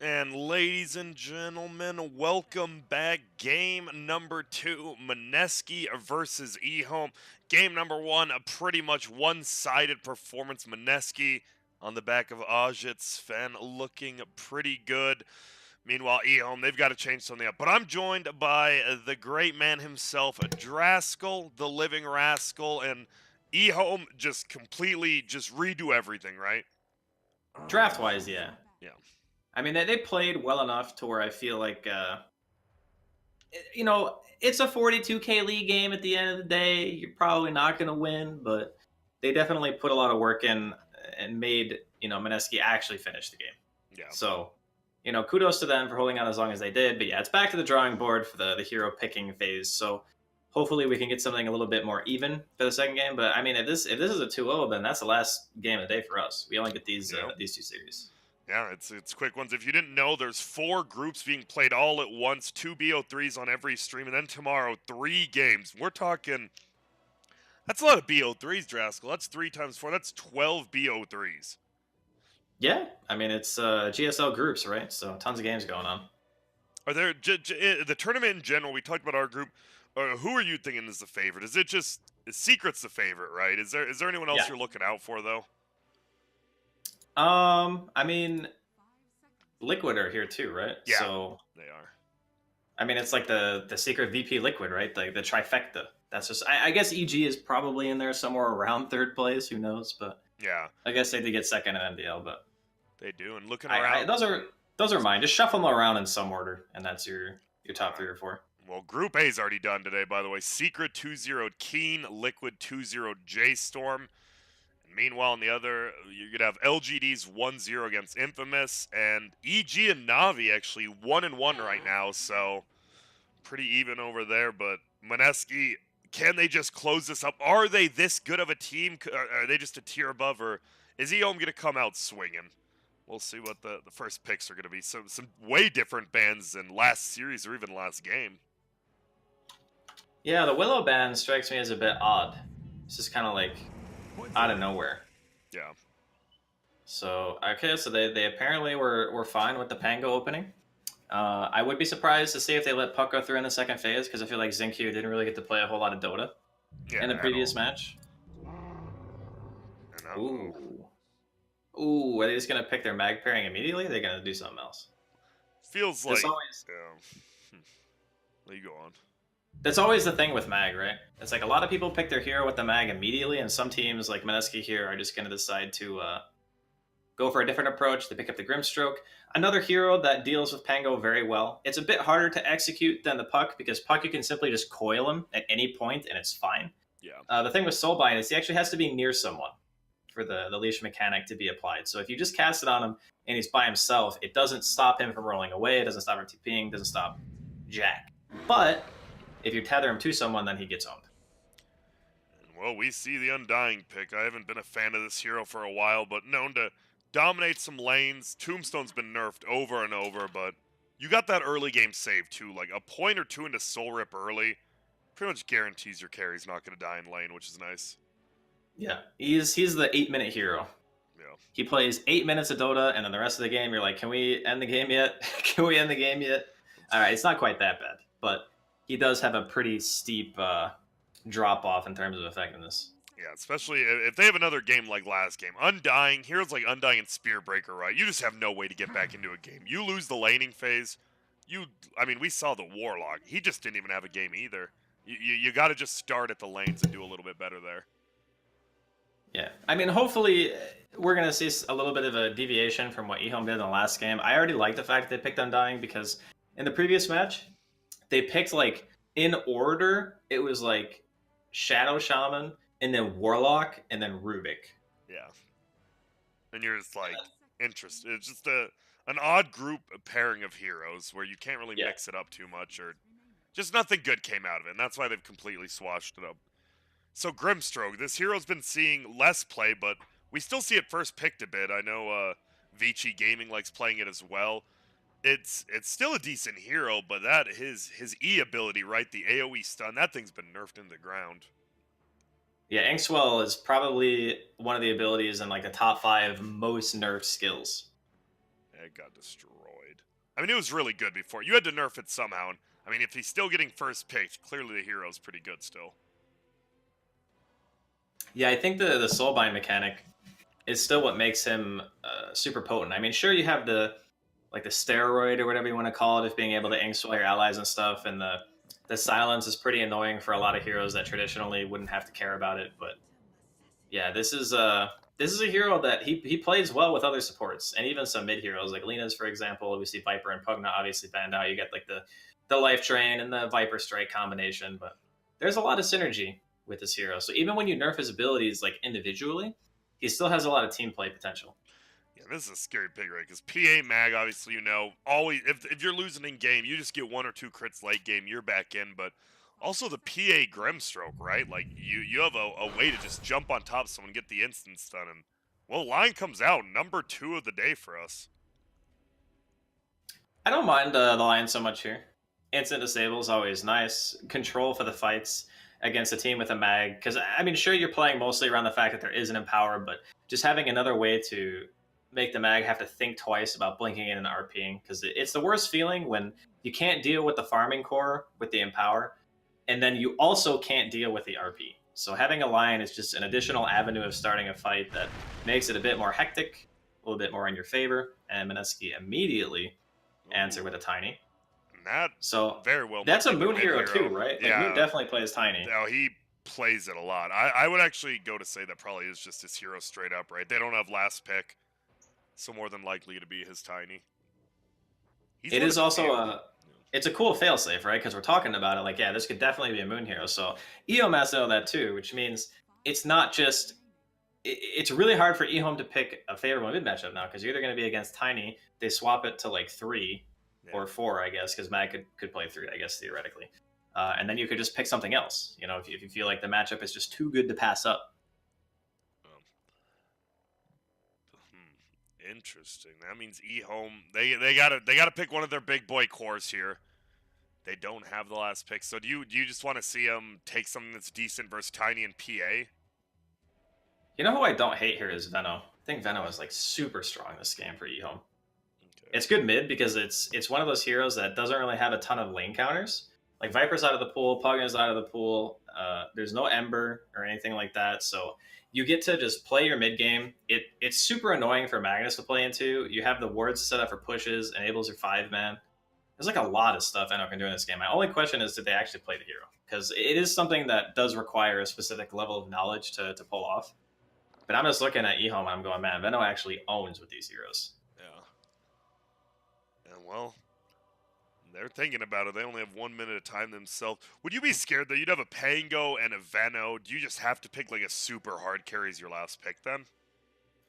And ladies and gentlemen, welcome back. Game number 2, Mineski versus Ehome. Game number 1, a pretty much one-sided performance. Mineski on the back of Ajit Sven looking pretty good. Meanwhile, Ehome, they've got to change something up. But I'm joined by the great man himself, Draskell, the living rascal, and Ehome just completely just redo everything, right? Draft wise, yeah. Yeah. I mean, they played well enough to where I feel like, it's a 42K league game at the end of the day. You're probably not going to win, but they definitely put a lot of work in and made, Mineski actually finish the game. Yeah. So, kudos to them for holding out as long as they did. But yeah, it's back to the drawing board for the hero picking phase. So hopefully we can get something a little bit more even for the second game. But I mean, if this is a 2-0, then that's the last game of the day for us. We only get these two series. Yeah, it's quick ones. If you didn't know, there's 4 groups being played all at once, 2 BO3s on every stream, and then tomorrow 3 games. We're talking that's a lot of BO3s, Draskell. That's 3 times 4. That's 12 BO3s. Yeah, I mean it's GSL groups, right? So tons of games going on. Are there the tournament in general? We talked about our group. Who are you thinking is the favorite? Is it just Secret's the favorite, right? Is there anyone else Yeah. you're looking out for though? I mean, Liquid are here too, right? Yeah, So they are. I mean, it's like the secret VP Liquid, right? Like the trifecta. That's just I guess EG is probably in there somewhere around third place. Who knows? But Yeah, I guess they did get second in MDL. But they do. And looking I around, those are mine. Just shuffle them around in some order, and that's your top 3 or 4. well, Group A's already done today, by the way. Secret 2-0 Keen, Liquid 2-0 J-Storm. And meanwhile, in the other, you're going to have LGD's 1-0 against Infamous. And EG and Navi actually 1-1 right now, so pretty even over there. But Mineski, can they just close this up? Are they this good of a team? Are they just a tier above? Or is EOM going to come out swinging? We'll see what the first picks are going to be. Some way different bands than last series or even last game. Yeah, the Willow band strikes me as a bit odd. It's just kind of like out of nowhere. Yeah. So okay, so they apparently were fine with the Pango opening. I would be surprised to see if they let Puck go through in the second phase because I feel like Zinq didn't really get to play a whole lot of Dota Yeah, in the at previous all. match. And Ooh, are they just gonna pick their mag pairing immediately? They're gonna do something else. feels like That's always let you go on. that's always the thing with mag, right? It's like a lot of people pick their hero with the mag immediately, and some teams like Mineski here are just gonna decide to go for a different approach. They pick up the Grimstroke, another hero that deals with Pango very well. It's a bit harder to execute than the Puck because Puck you can simply just coil him at any point and it's fine. Yeah. The thing with Soulbind is he actually has to be near someone for the leash mechanic to be applied. So if you just cast it on him and he's by himself, it doesn't stop him from rolling away. It doesn't stop him TPing. Doesn't stop Jack. But if you tether him to someone, then he gets owned. And well, we see the Undying pick. I haven't been a fan of this hero for a while, but known to dominate some lanes. Tombstone's been nerfed over and over, but you got that early game save too. Like a point or two into Soul Rip early pretty much guarantees your carry's not going to die in lane, which is nice. Yeah, he's the 8-minute hero. Yeah. He plays 8 minutes of Dota, and then the rest of the game, you're like, can we end the game yet? Can we end the game yet? All right, it's not quite that bad, but he does have a pretty steep drop off in terms of effectiveness. Yeah, especially if they have another game like last game. Undying, heroes like Undying and Spearbreaker, right? You just have no way to get back into a game. You lose the laning phase. I mean, we saw the Warlock. He just didn't even have a game either. You got to just start at the lanes and do a little bit better there. Yeah, I mean, hopefully we're gonna see a little bit of a deviation from what Ehome did in the last game. I already like the fact that they picked Undying because in the previous match, they picked like in order. It was like Shadow Shaman and then Warlock and then Rubik. Yeah. And you're just like interested. It's just an odd group pairing of heroes where you can't really Yeah, mix it up too much, or just nothing good came out of it. And that's why they've completely swashed it up. So Grimstroke, this hero's been seeing less play, but we still see it first picked a bit. I know Vici Gaming likes playing it as well. It's still a decent hero, but that his E ability, right? The AoE stun, that thing's been nerfed into the ground. yeah. Inkswell is probably one of the abilities in like the top 5 most nerfed skills. It got destroyed. I mean, it was really good before. You had to nerf it somehow. And, I mean, if he's still getting first picked, clearly the hero's pretty good still. Yeah, I think the soulbind mechanic is still what makes him super potent. I mean, sure, you have the like the steroid or whatever you want to call it of being able to ink swell your allies and stuff, and the silence is pretty annoying for a lot of heroes that traditionally wouldn't have to care about it. But yeah, this is a hero that he plays well with other supports and even some mid heroes like Lena's, for example. We see Viper and Pugna obviously banned out. You get like the life drain and the Viper strike combination, but there's a lot of synergy with this hero. So even when you nerf his abilities like individually, he still has a lot of team play potential. Yeah, this is a scary pick, right? Because PA Mag, obviously, always if you're losing in game, you just get 1 or 2 crits late game, you're back in. But also the PA Grimstroke, right? Like you have a way to just jump on top of someone, get the instant stun, and well, line comes out number 2 of the day for us. I don't mind the Lion so much here. Instant disable is always nice. Control for the fights against a team with a mag. Because, I mean, sure, you're playing mostly around the fact that there is an Empower, but just having another way to make the mag have to think twice about blinking in and RPing. Because it's the worst feeling when you can't deal with the farming core with the Empower, and then you also can't deal with the RP. So having a Lion is just an additional avenue of starting a fight that makes it a bit more hectic, a little bit more in your favor, and Mineski immediately answer with a tiny. And that So very well. that's a moon hero too, right? Like, Yeah, moon definitely plays tiny. no, he plays it a lot. I would actually go to say that probably is just his hero straight up, right? They don't have last pick, so more than likely to be his tiny. It is also it's a cool failsafe, right? Because we're talking about it like, yeah, this could definitely be a moon hero. So Ehome has to know that too, which means it's not just it's really hard for Ehome to pick a favorable mid matchup now because you're either going to be against Tiny, they swap it to like 3 or 4, I guess, because Mag could play 3, I guess, theoretically. And then you could just pick something else, you know, if you feel like the matchup is just too good to pass up. Interesting. That means Ehome they gotta pick one of their big boy cores here. They don't have the last pick, so do you just want to see them take something that's decent versus Tiny and PA? You know who I don't hate here is Veno. I think Veno is like super strong this game for Ehome. Okay. It's good mid because it's one of those heroes that doesn't really have a ton of lane counters. Like Viper's out of the pool, Pugna's out of the pool. There's no Ember or anything like that, so you get to just play your mid game. It's super annoying for Magnus to play into. You have the wards set up for pushes, enables your 5-man. There's like a lot of stuff Eno can do in this game. My only question is, did they actually play the hero? Because it is something that does require a specific level of knowledge to pull off. But I'm just looking at Ehome and I'm going, man, Veno actually owns with these heroes. Yeah. And well, they're thinking about it. They only have 1 minute of time themselves. Would you be scared that you'd have a Pango and a Veno? Do you just have to pick like a super hard carry as your last pick then?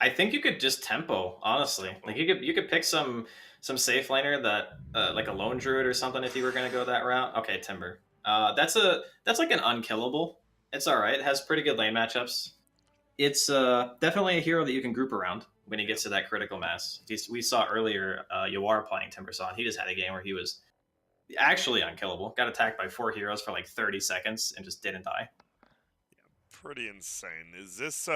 I think you could just tempo, honestly. Tempo. Like you could pick some safe laner that like a lone druid or something if you were gonna go that route. Okay, Timber. That's like an unkillable. It's all right. It has pretty good lane matchups. It's definitely a hero that you can group around when he gets to that critical mass. We saw earlier Yawar playing Timbersaw. He just had a game where he was actually unkillable. Got attacked by 4 heroes for like 30 seconds and just didn't die. Yeah, pretty insane. Is this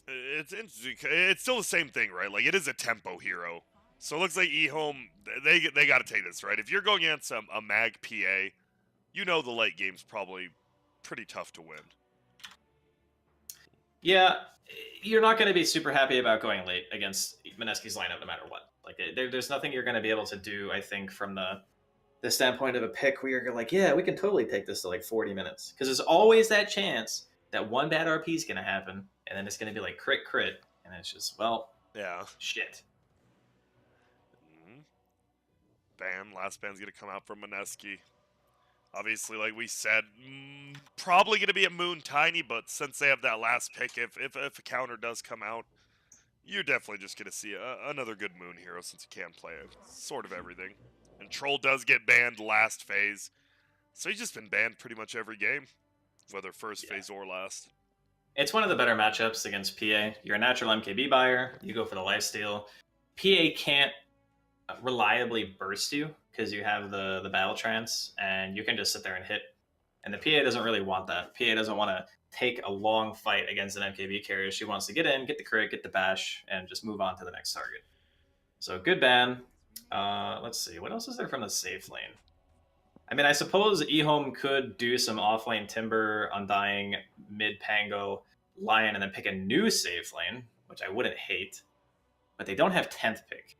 it's interesting. It's still the same thing, right? Like it is a tempo hero. So it looks like Ehome they got to take this, right? If you're going against a Mag PA, you know the late game's probably pretty tough to win. Yeah, you're not going to be super happy about going late against Mineski's lineup no matter what. Like, there's nothing you're going to be able to do, I think, from the standpoint of a pick where you're like, yeah, we can totally take this to like 40 minutes. Because there's always that chance that one bad RP is going to happen, and then it's going to be like crit, and it's just, well, yeah, shit. Last ban's going to come out from Mineski. Obviously, like we said, probably going to be a Moon Tiny, but since they have that last pick, if a counter does come out, you're definitely just going to see another good Moon hero since you can play sort of everything. And Troll does get banned last phase, so he's just been banned pretty much every game, whether first phase or last. It's one of the better matchups against PA. You're a natural MKB buyer, you go for the lifesteal. PA can't reliably burst you because you have the battle trance and you can just sit there and hit, and the PA doesn't really want that. PA doesn't want to take a long fight against an MKB carrier. She wants to get in, get the crit, get the bash, and just move on to the next target. So good ban. Let's see. What else is there from the safe lane? I mean, I suppose Ehome could do some offlane Timber, Undying, mid Pango, Lion, and then pick a new safe lane, which I wouldn't hate. But they don't have 10th pick.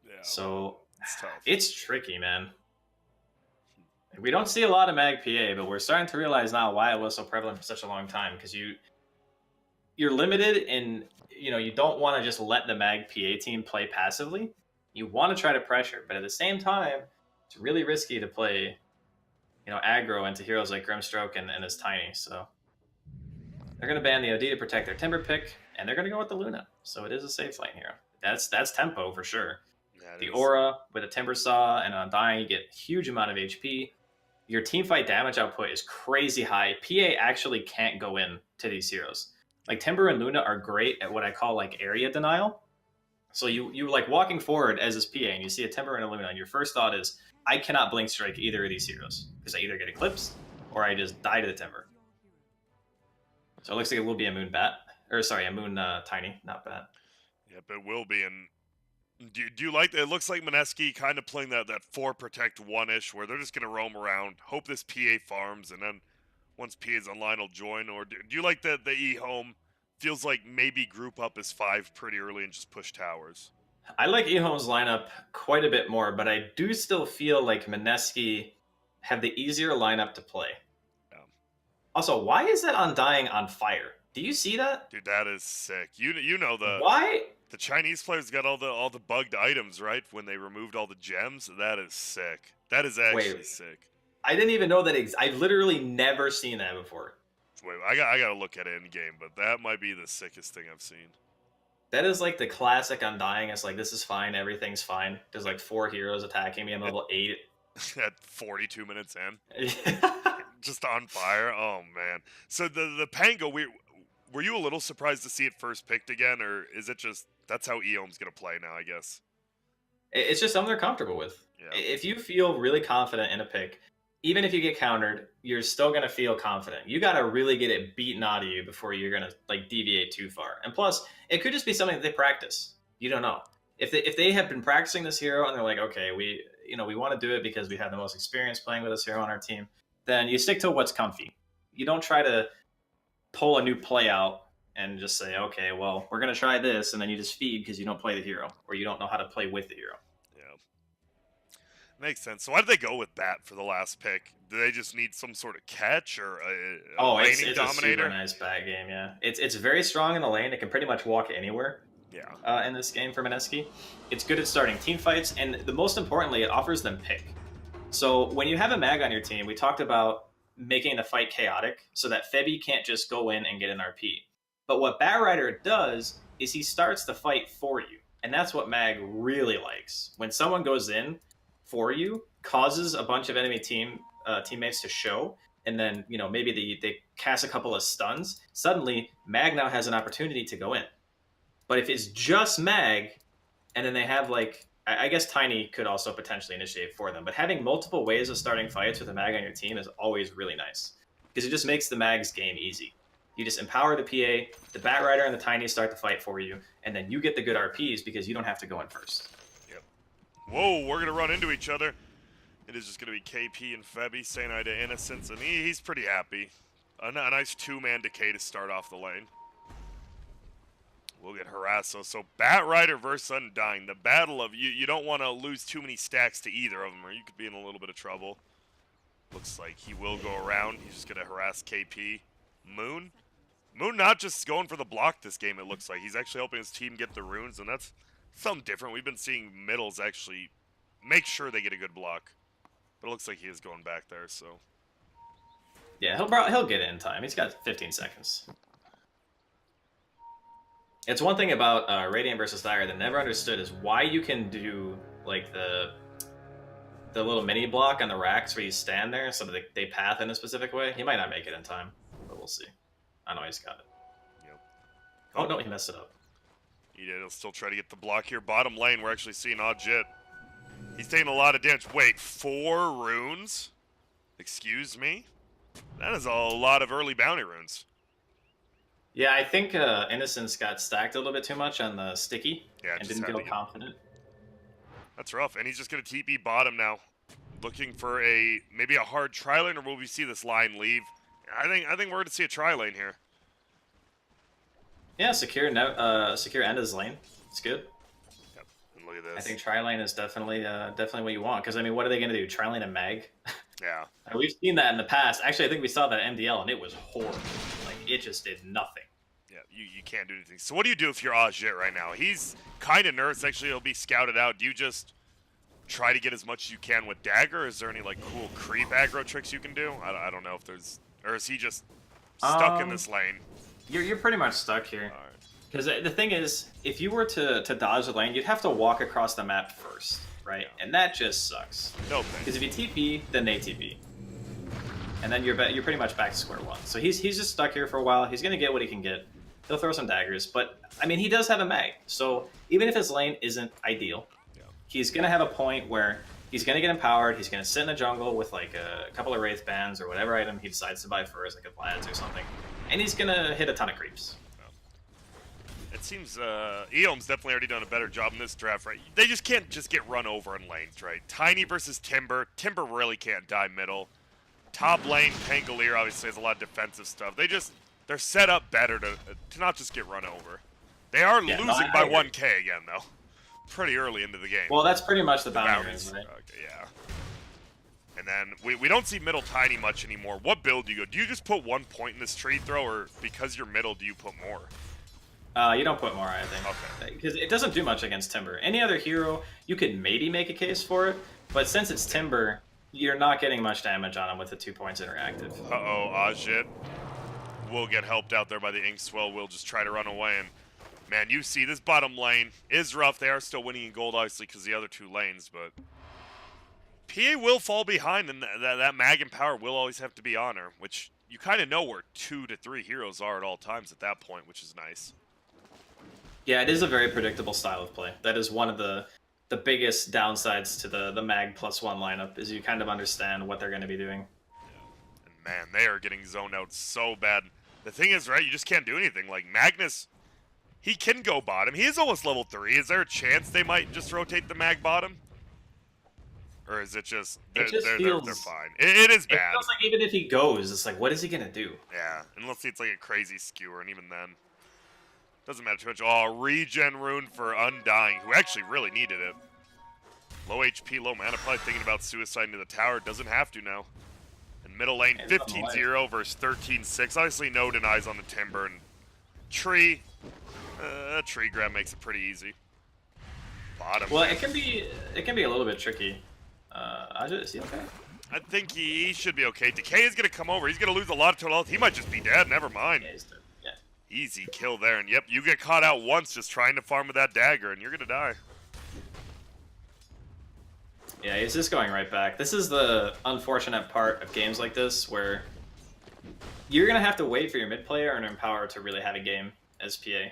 Yeah, So it's tough. it's tricky, man. We don't see a lot of Mag PA, but we're starting to realize now why it was so prevalent for such a long time. Because you're limited in, you don't want to just let the Mag PA team play passively. You want to try to pressure, but at the same time, it's really risky to play, aggro into heroes like Grimstroke and his Tiny. So they're going to ban the OD to protect their Timber pick, and they're going to go with the Luna. So it is a safe lane here. That's tempo for sure. Yeah, The is. Aura with a Timber Saw and Undying, you get a huge amount of HP. Your team fight damage output is crazy high. PA actually can't go in to these heroes. Like Timber and Luna are great at what I call like area denial. So you like walking forward as this PA and you see a Timber and a Luna, and your first thought is, I cannot blink strike either of these heroes because I either get eclipsed or I just die to the Timber. So it looks like it will be a Moon Bat, or sorry, a Moon Tiny, not Bat. Yep, it will be. And do you like? It looks like Mineski kind of playing that 4 protect 1-ish, where they're just gonna roam around, hope this PA farms, and then once PA's online, will join. Or do you like the E-Home? Feels like maybe group up as 5 pretty early and just push towers. I like Ehome's lineup quite a bit more, but I do still feel like Mineski have the easier lineup to play. Yeah. Also, why is that Undying on fire? Do you see that? Dude, that is sick. You know Why? The Chinese players got all the bugged items, right? When they removed all the gems. That is sick. That is actually sick. I didn't even know that. I've literally never seen that before. Wait, I gotta look at it in game, but that might be the sickest thing I've seen. That is like the classic Undying. It's like, this is fine, everything's fine. There's like 4 heroes attacking me. I'm level 8. At 42 minutes in. Just on fire. Oh man. So the Pango, were you a little surprised to see it first picked again, or is it just that's how Eome's gonna play now? I guess it's just something they're comfortable with. Yeah. If you feel really confident in a pick, even if you get countered, you're still gonna feel confident. You gotta really get it beaten out of you before you're gonna like deviate too far. And plus, it could just be something that they practice. You don't know. If they have been practicing this hero and they're like, okay, we want to do it because we have the most experience playing with this hero on our team, then you stick to what's comfy. You don't try to pull a new play out and just say, okay, well, we're going to try this, and then you just feed because you don't play the hero or you don't know how to play with the hero. Yeah. Makes sense. So why did they go with Bat for the last pick? Do they just need some sort of catch or a laning it's dominator? A super nice bat game, yeah. It's very strong in the lane. It can pretty much walk anywhere. Yeah. In this game for Mineski. It's good at starting team fights, and the most importantly, it offers them pick. So when you have a mag on your team, we talked about making the fight chaotic so that Febby can't just go in and get an RP. But what Batrider does is he starts the fight for you. And that's what Mag really likes. When someone goes in for you, causes a bunch of enemy teammates to show, and then maybe they cast a couple of stuns, suddenly Mag now has an opportunity to go in. But if it's just Mag, and then they have like, I guess Tiny could also potentially initiate for them, but having multiple ways of starting fights with a Mag on your team is always really nice, because it just makes the Mag's game easy. You just empower the PA, the Batrider and the Tiny start the fight for you, and then you get the good RPs because you don't have to go in first. Yep. Whoa, we're gonna run into each other. It is just gonna be KP and Febby saying hi to Innocence, and he's pretty happy. A nice 2-man decay to start off the lane. We'll get harassed. So Batrider versus Undying. The battle of you don't want to lose too many stacks to either of them, or you could be in a little bit of trouble. Looks like he will go around. He's just going to harass KP. Moon not just going for the block this game, it looks like. He's actually helping his team get the runes, and that's something different. We've been seeing middles actually make sure they get a good block. But it looks like he is going back there, so. Yeah, he'll get it in time. He's got 15 seconds. It's one thing about Radiant versus Dire that I never understood is why you can do like the little mini block on the racks where you stand there so that they path in a specific way. He might not make it in time, but we'll see. I know he's got it. Yep. Oh no, he messed it up. He did. He'll still try to get the block here. Bottom lane, we're actually seeing Jit. He's taking a lot of damage. Wait, 4 runes? Excuse me? That is a lot of early bounty runes. Yeah, I think Innocence got stacked a little bit too much on the sticky and didn't feel confident. That's rough. And he's just going to TP bottom now. Looking for maybe a hard tri-lane, or will we see this line leave? I think we're going to see a tri-lane here. Yeah, secure end his lane. It's good. Yep. And look at this. I think tri-lane is definitely what you want. Because, I mean, what are they going to do? Tri-lane and mag? Yeah. We've seen that in the past. Actually, I think we saw that at MDL, and it was horrible. Like, it just did nothing. Yeah, you can't do anything. So what do you do if you're Ajit right now? He's kind of nerfed. Actually, he'll be scouted out. Do you just try to get as much as you can with dagger? Is there any like cool creep aggro tricks you can do? I don't know if there's, or is he just stuck in this lane? You're pretty much stuck here. Because the thing is, if you were to dodge the lane, you'd have to walk across the map first, right? Yeah. And that just sucks. No thanks. Because if you TP, then they TP. And then you're pretty much back to square one. So he's just stuck here for a while. He's going to get what he can get. He'll throw some daggers. But, I mean, he does have a mag. So even if his lane isn't ideal, he's going to have a point where he's going to get empowered. He's going to sit in the jungle with, like, a couple of Wraith Bands or whatever item he decides to buy first, like a Vlad's or something. And he's going to hit a ton of creeps. It seems Ehome's definitely already done a better job in this draft, right? They just can't just get run over in lanes, right? Tiny versus Timber. Timber really can't die middle. Top lane, Pangolier obviously has a lot of defensive stuff. They're set up better to not just get run over. They are losing by 1k again, though. Pretty early into the game. Well, that's pretty much the boundaries, right? Okay, yeah. And then we don't see middle Tiny much anymore. What build do you go? Do you just put 1 point in this tree throw, or because you're middle, do you put more? You don't put more, I think. Okay. Because it doesn't do much against Timber. Any other hero, you could maybe make a case for it, but since it's Timber, you're not getting much damage on him with the 2 points interactive. Uh-oh, Ajit will get helped out there by the Inkswell. We'll just try to run away. And, man, you see this bottom lane is rough. They are still winning in gold, obviously, because the other 2 lanes, but PA will fall behind, and that mag and power will always have to be on her, which you kind of know where 2 to 3 heroes are at all times at that point, which is nice. Yeah, it is a very predictable style of play. That is one of the biggest downsides to the mag +1 lineup, is you kind of understand what they're going to be doing. Yeah. And man, they are getting zoned out so bad. The thing is, right, you just can't do anything. Like, Magnus, he can go bottom. He is almost level 3. Is there a chance they might just rotate the mag bottom? Or is it just, they're fine? It is bad. It feels like even if he goes, it's like, what is he going to do? Yeah, unless it's like a crazy skewer, and even then, doesn't matter too much. Oh, regen rune for Undying, who actually really needed it. Low HP, low mana, probably thinking about suicide into the tower. Doesn't have to now. And middle lane, 15-0 versus 13-6. Obviously, no denies on the Timber. And tree, tree grab makes it pretty easy. Bottom. Well, it can be a little bit tricky. Is he okay? I think he should be okay. Decay is going to come over. He's going to lose a lot of total health. He might just be dead. Never mind. Yeah, he's dead. Yeah. Easy kill there. And yep, you get caught out once just trying to farm with that dagger, and you're going to die. Yeah, he's just going right back. This is the unfortunate part of games like this, where you're going to have to wait for your mid player and Empower to really have a game as PA. Yeah.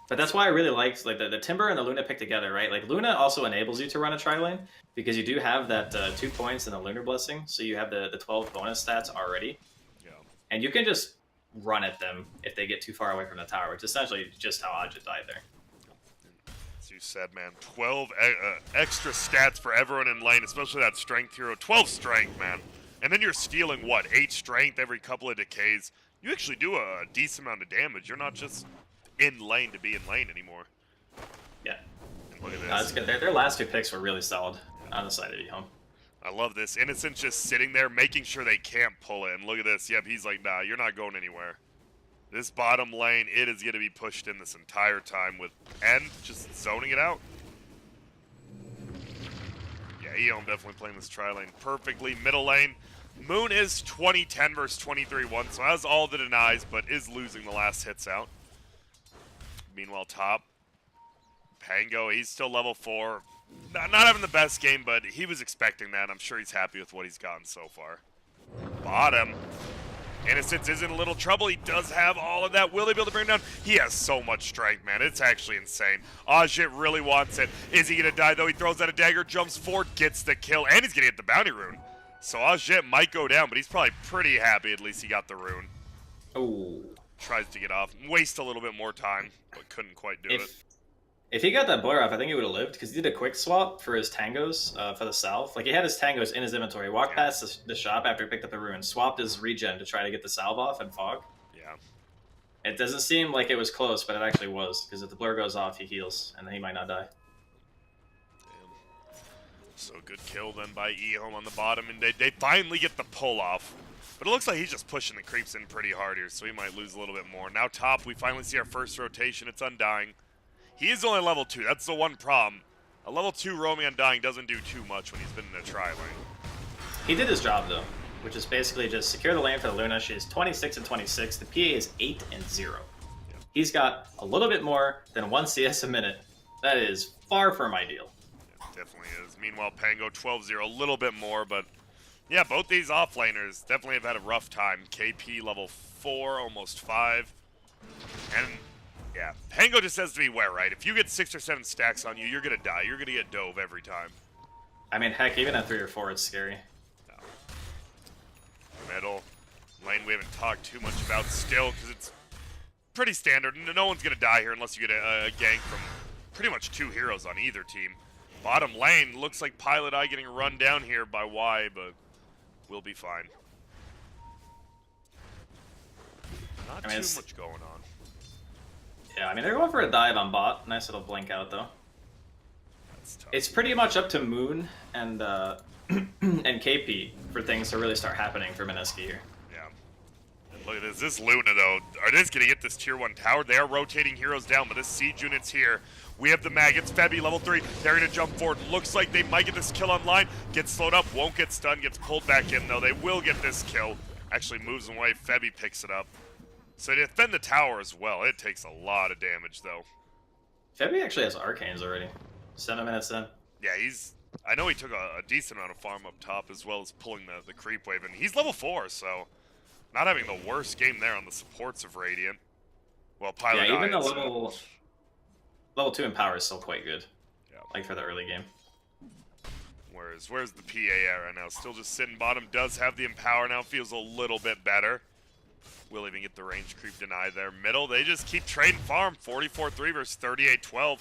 But that's why I really liked like the Timber and the Luna pick together, right? Like, Luna also enables you to run a tri-lane, because you do have that 2 points in the Lunar Blessing, so you have the 12 bonus stats already. Yeah. And you can just run at them if they get too far away from the tower, which is essentially just how Ajit died there. As you said, man, 12 extra stats for everyone in lane, especially that strength hero. 12 strength, man. And then you're stealing, what, 8 strength every couple of decays? You actually do a decent amount of damage. You're not just in lane to be in lane anymore. Yeah. And look at this. That's good. Their last 2 picks were really solid on the side of Ehome. I love this. Innocent just sitting there, making sure they can't pull it. And look at this. Yep, he's like, nah, you're not going anywhere. This bottom lane, it is going to be pushed in this entire time with End just zoning it out. Yeah, Ehome definitely playing this tri-lane perfectly. Middle lane, Moon is 20-10 versus 23-1, so has all the denies, but is losing the last hits out. Meanwhile, top, Pango, he's still level 4. Not having the best game, but he was expecting that. I'm sure he's happy with what he's gotten so far. Bottom. Innocence is in a little trouble. He does have all of that. Will they be able to bring him down? He has so much strength, man. It's actually insane. Ajit really wants it. Is he going to die, though? He throws out a dagger, jumps forward, gets the kill, and he's going to get the bounty rune. So Ajit might go down, but he's probably pretty happy at least he got the rune. Oh. Tries to get off. Waste a little bit more time, but couldn't quite do it. If he got that blur off, I think he would have lived because he did a quick swap for his tangos for the salve. Like he had his tangos in his inventory. He walked Yeah. past the shop after he picked up the rune, swapped his regen to try to get the salve off and fog. Yeah. It doesn't seem like it was close, but it actually was because if the blur goes off, he heals and then he might not die. Damn. So good kill then by Ehome on the bottom, and they finally get the pull off. But it looks like he's just pushing the creeps in pretty hard here, so he might lose a little bit more. Now top, we finally see our first rotation. It's Undying. He is only level 2. That's the one problem. A level 2 roaming Undying doesn't do too much when he's been in a tri lane. He did his job though, which is basically just secure the lane for the Luna. She is 26 and 26. The PA is 8 and 0. Yep. He's got a little bit more than 1 CS a minute. That is far from ideal. Yeah, definitely is. Meanwhile, Pango 12-0, a little bit more, but yeah, both these offlaners definitely have had a rough time. KP level 4, almost 5. And yeah, Pango just has to beware, right? If you get 6 or 7 stacks on you, you're gonna die. You're gonna get dove every time. I mean, heck, even at 3 or 4, it's scary. No. Middle lane we haven't talked too much about still, because it's pretty standard. No one's gonna die here unless you get a gank from pretty much 2 heroes on either team. Bottom lane looks like Pilot Eye getting run down here by Y, but we'll be fine. Not too much going on. Yeah, I mean, they're going for a dive on bot. Nice little blink out, though. That's tough. It's pretty much up to Moon and and KP for things to really start happening for Mineski here. Yeah. And look at this. This Luna, though, are they just going to get this tier 1 tower? They are rotating heroes down, but this siege unit's here. We have the maggots. Febby, level 3. They're going to jump forward. Looks like they might get this kill online. Gets slowed up. Won't get stunned. Gets pulled back in, though. They will get this kill. Actually moves away. Febby picks it up. So they defend the tower as well. It takes a lot of damage, though. Febby actually has arcanes already. 7 minutes in. Yeah, I know he took a decent amount of farm up top as well as pulling the creep wave. And he's level 4, so not having the worst game there on the supports of Radiant. Well, Pilot Yeah, even Eye, the level 2 in power is still quite good. Yeah. Like for the early game. Where's the PA at right now? Still just sitting bottom. Does have the empower now. Feels a little bit better. Will even get the range creep denied there. Middle, they just keep trading farm. 44-3 versus 38-12.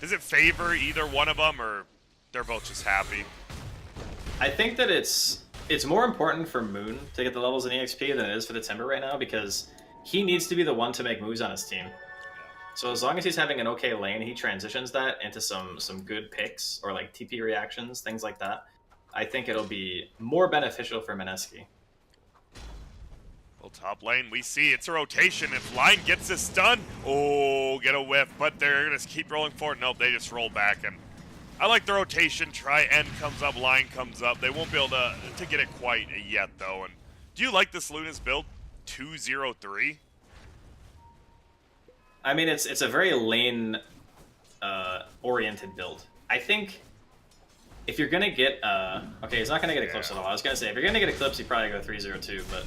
Does it favor either one of them, or they're both just happy? I think that it's more important for Moon to get the levels in EXP than it is for the Timber right now, because he needs to be the one to make moves on his team. So as long as he's having an okay lane, he transitions that into some good picks or like TP reactions, things like that. I think it'll be more beneficial for Mineski. Well, top lane, we see it's a rotation. If line gets this done, oh, get a whiff, but they're going to keep rolling forward. Nope, they just roll back. And I like the rotation. Try end comes up, line comes up. They won't be able to get it quite yet, though. And do you like this Luna's build? 2-0-3? I mean, it's a very lane oriented build. I think if you're gonna get okay, he's not gonna get Eclipse at all. I was gonna say if you're gonna get Eclipse, you probably go 3-0-2, but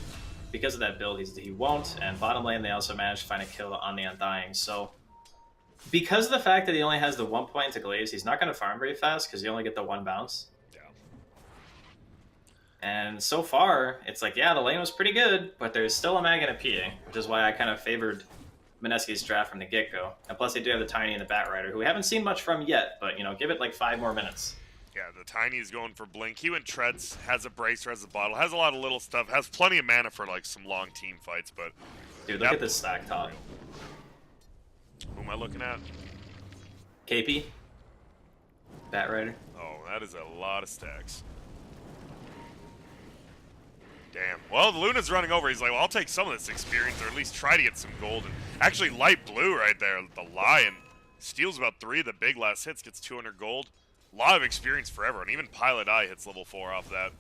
because of that build, he won't. And bottom lane, they also managed to find a kill on the Undying. So because of the fact that he only has the 1 point to glaze, he's not gonna farm very fast because you only get the 1 bounce. Yeah. And so far, it's like, yeah, the lane was pretty good, but there's still a mag and a PA, which is why I kind of favored Mineski's draft from the get-go. And plus, they do have the Tiny and the Bat Rider, who we haven't seen much from yet, but, you know, give it like 5 more minutes. Yeah, the Tiny's going for Blink. He went Treads, has a Bracer, has a Bottle, has a lot of little stuff, has plenty of mana for, like, some long team fights, but... Dude, look at this stack top. Who am I looking at? KP. Bat Rider. Oh, that is a lot of stacks. Damn. Well, the Luna's running over. He's like, well, I'll take some of this experience, or at least try to get some gold. And actually, light blue right there, the Lion, steals about 3 of the big last hits, gets 200 gold. A lot of experience forever, and even Pilot Eye hits level 4 off that.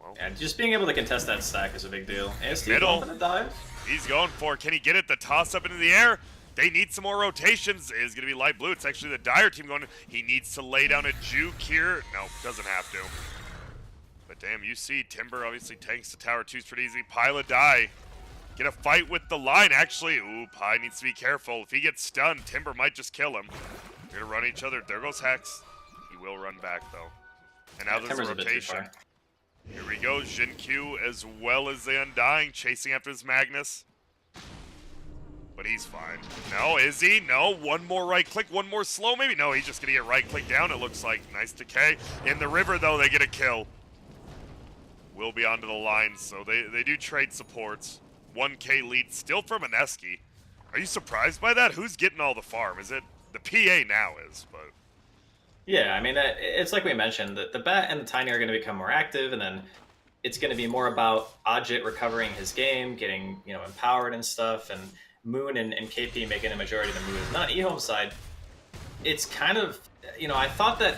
Well, Yeah, just being able to contest that stack is a big deal. And Steve middle. going for the dive. He's going for it. Can he get it? The toss up into the air. They need some more rotations. It is going to be light blue. It's actually the Dire team going. He needs to lay down a juke here. No, doesn't have to. But damn, you see Timber obviously tanks the tower 2's pretty easy. Pilot Die. Get a fight with the line, actually. Ooh, Pi needs to be careful. If he gets stunned, Timber might just kill him. They're going to run each other. There goes Hex. He will run back, though. And now there's a rotation. Here we go. Jin Q as well as the Undying chasing after his Magnus. But he's fine. No, is he? No, one more right click, one more slow maybe? No, he's just gonna get right click down, it looks like. Nice decay. In the river though, they get a kill. Will be onto the line, so they do trade supports. 1K lead still for Mineski. Are you surprised by that? Who's getting all the farm? Is it the PA now is, but... Yeah, I mean, it's like we mentioned, that the Bat and the Tiny are going to become more active, and then it's going to be more about Ajit recovering his game, getting, empowered and stuff, and Moon and KP making a majority of the moves. Not Ehome's side. It's kind of, I thought that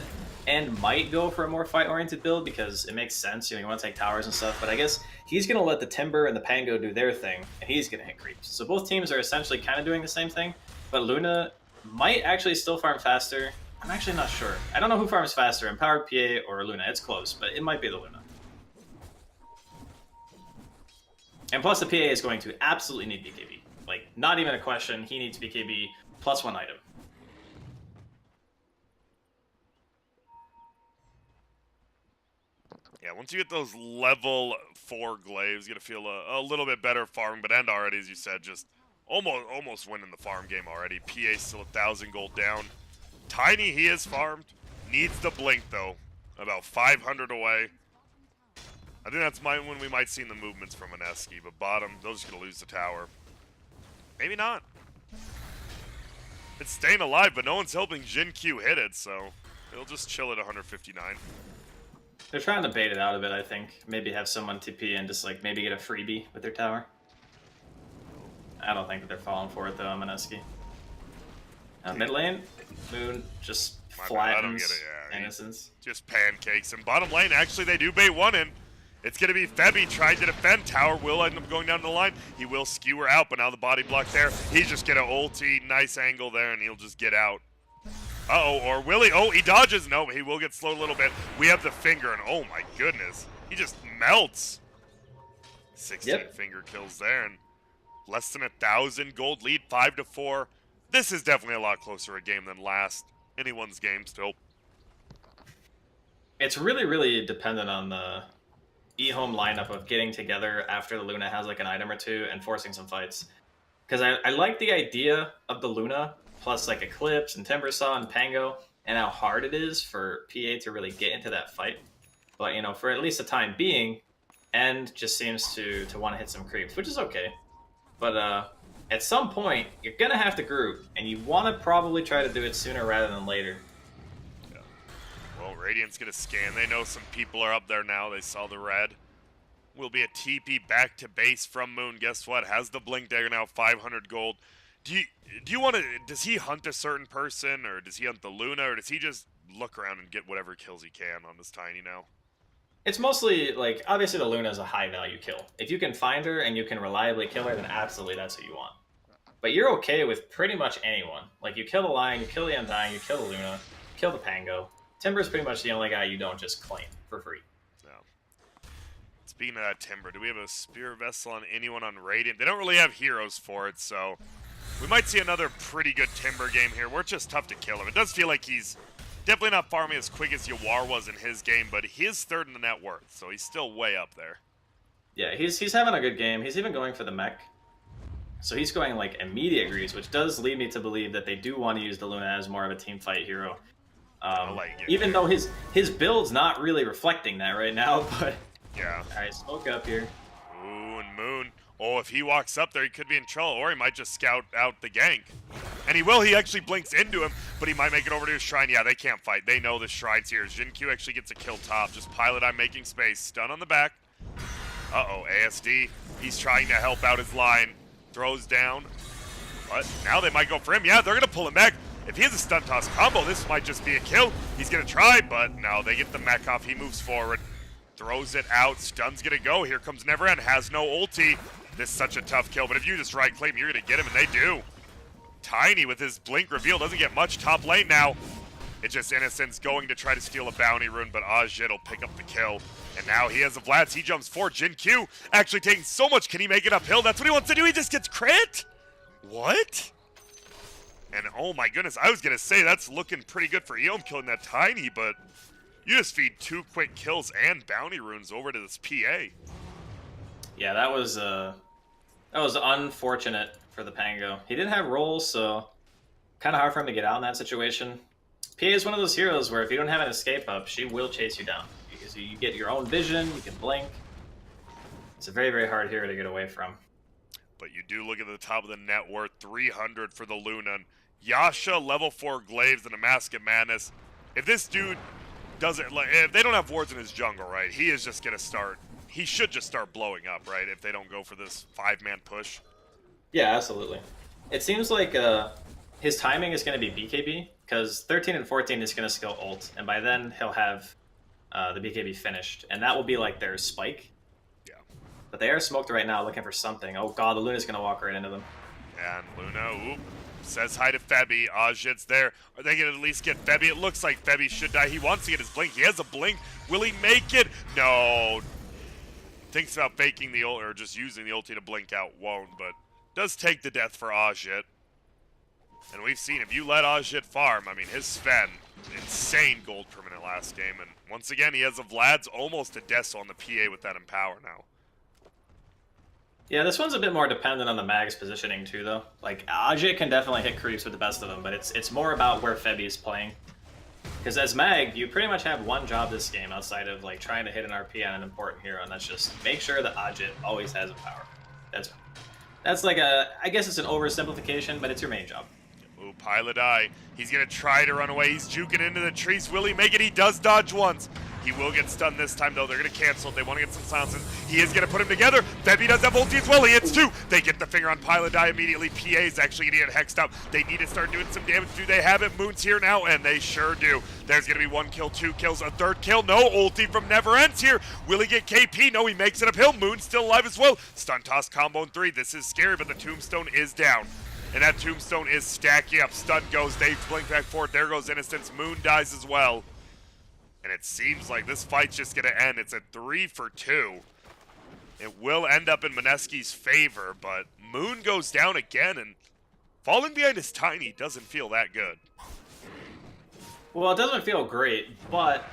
End might go for a more fight-oriented build because it makes sense. You want to take towers and stuff, but I guess he's going to let the Timber and the Pango do their thing, and he's going to hit creeps. So both teams are essentially kind of doing the same thing, but Luna might actually still farm faster. I'm actually not sure. I don't know who farms faster, Empowered PA or Luna. It's close, but it might be the Luna. And plus the PA is going to absolutely need BKB. Like, not even a question. He needs BKB plus one item. Yeah, once you get those level 4 glaives, you're going to feel a little bit better farming. But End already, as you said, just almost winning the farm game already. PA still 1,000 gold down. Tiny, he is farmed. Needs the blink, though. About 500 away. I think that's when we might see the movements from Mineski. But bottom, those are going to lose the tower. Maybe not. It's staying alive, but no one's helping Jin Q hit it, so it'll just chill at 159. They're trying to bait it out a bit, I think. Maybe have someone TP and just, maybe get a freebie with their tower. I don't think that they're falling for it, though, Mineski. Mid lane, Moon just flattens Innocence. Just pancakes. And bottom lane, actually, they do bait one in. It's going to be Febby trying to defend tower. Will end up going down the line. He will skewer out, but now the body block there. He's just going to ulti. Nice angle there, and he'll just get out. Uh-oh, or will he? Oh, he dodges. No, he will get slowed a little bit. We have the finger, and oh my goodness. He just melts. 16 finger kills there, and less than 1,000 gold lead, 5-4. This is definitely a lot closer a game than last anyone's game still. It's really, really dependent on the Ehome lineup of getting together after the Luna has an item or two and forcing some fights. Because I like the idea of the Luna plus Eclipse and Timbersaw and Pango and how hard it is for PA to really get into that fight. But, for at least the time being, End just seems to want to hit some creeps, which is okay. But at some point, you're going to have to group, and you want to probably try to do it sooner rather than later. Yeah. Well, Radiant's going to scan. They know some people are up there now. They saw the red. Will be a TP back to base from Moon. Guess what? Has the Blink Dagger now, 500 gold. Do you want to... Does he hunt a certain person, or does he hunt the Luna, or does he just look around and get whatever kills he can on this Tiny now? It's mostly, obviously the Luna is a high-value kill. If you can find her and you can reliably kill her, then absolutely that's what you want. But you're okay with pretty much anyone. You kill the Lion, you kill the Undying, you kill the Luna, you kill the Pango. Timber's pretty much the only guy you don't just claim for free. Yeah. Speaking of that Timber, do we have a Spear Vessel on anyone on Radiant? They don't really have heroes for it, so we might see another pretty good Timber game here. We're just tough to kill him. It does feel like he's definitely not farming as quick as Yawar was in his game, but he is third in the net worth, so he's still way up there. Yeah, he's having a good game. He's even going for the mech. So he's going immediate grease, which does lead me to believe that they do want to use the Luna as more of a team fight hero. Even though his build's not really reflecting that right now, but... Yeah. Alright, smoke up here. Ooh, and Moon. Oh, if he walks up there, he could be in trouble, or he might just scout out the gank. And he will. He actually blinks into him, but he might make it over to his shrine. Yeah, they can't fight. They know the shrine's here. Jin Q actually gets a kill top. Just pilot on making space. Stun on the back. Uh-oh, ASD. He's trying to help out his line. Throws down. But now they might go for him. Yeah, they're going to pull him back. If he has a stun toss combo, this might just be a kill. He's going to try, but no, they get the mech off. He moves forward. Throws it out. Stun's going to go. Here comes Neverend. Has no ulti. This is such a tough kill, but if you just right claim, you're going to get him, and they do. Tiny with his blink reveal doesn't get much top lane now. It's just Innocence going to try to steal a bounty rune, but Ajit will pick up the kill. And now he has a Vlads. He jumps forward. Jin Q actually taking so much. Can he make it uphill? That's what he wants to do. He just gets crit? What? And oh my goodness, I was going to say that's looking pretty good for Ehome killing that Tiny, but you just feed 2 quick kills and bounty runes over to this PA. Yeah, that was unfortunate for the Pango. He didn't have rolls, so kind of hard for him to get out in that situation. PA is one of those heroes where if you don't have an escape up, she will chase you down. Because you get your own vision, you can blink. It's a very, very hard hero to get away from. But you do look at the top of the net worth, 300 for the Luna. Yasha, level 4 Glaives, and a Mask of Madness. If this dude doesn't, like, if they don't have wards in his jungle, right, he is just going to start, he should just start blowing up, right, if they don't go for this 5-man push. Yeah, absolutely. It seems like his timing is going to be BKB, because 13 and 14 is going to skill ult, and by then he'll have the BKB finished, and that will be like their spike. Yeah. But they are smoked right now looking for something. Oh god, the Luna's going to walk right into them. And Luna, says hi to Febby. Ajit's there. Are they going to at least get Febby? It looks like Febby should die. He wants to get his blink. He has a blink. Will he make it? No. Thinks about faking the ult, or just using the ulti to blink out. Won't, but does take the death for Ajit. And we've seen, if you let Ajit farm, I mean, his Sven, insane gold per minute last game. And once again, he has a Vlad's almost a Deso on the PA with that Empower now. Yeah, this one's a bit more dependent on the mag's positioning too, though. Like, Ajit can definitely hit creeps with the best of them, but it's more about where Febby is playing. Because as mag, you pretty much have one job this game outside of like trying to hit an RP on an important hero, and that's just make sure that Ajit always has a power. That's like I guess it's an oversimplification, but it's your main job. Ooh, Pilot Eye. He's going to try to run away. He's juking into the trees. Will he make it? He does dodge once. He will get stunned this time, though. They're going to cancel it. They want to get some silences. He is going to put him together. Febby does have ulti as well. He hits 2. They get the finger on Pilot Eye immediately. PA is actually going to get hexed up. They need to start doing some damage. Do they have it? Moon's here now, and they sure do. There's going to be 1 kill, 2 kills, a 3rd kill. No, ulti from Never Ends here. Will he get KP? No, he makes it uphill. Moon's still alive as well. Stun toss combo in 3. This is scary, but the tombstone is down. And that tombstone is stacking up. Stun goes. They blink back forward. There goes Innocence. Moon dies as well. And it seems like this fight's just going to end. It's a 3 for 2. It will end up in Mineski's favor, but Moon goes down again, and falling behind his Tiny doesn't feel that good. Well, it doesn't feel great, but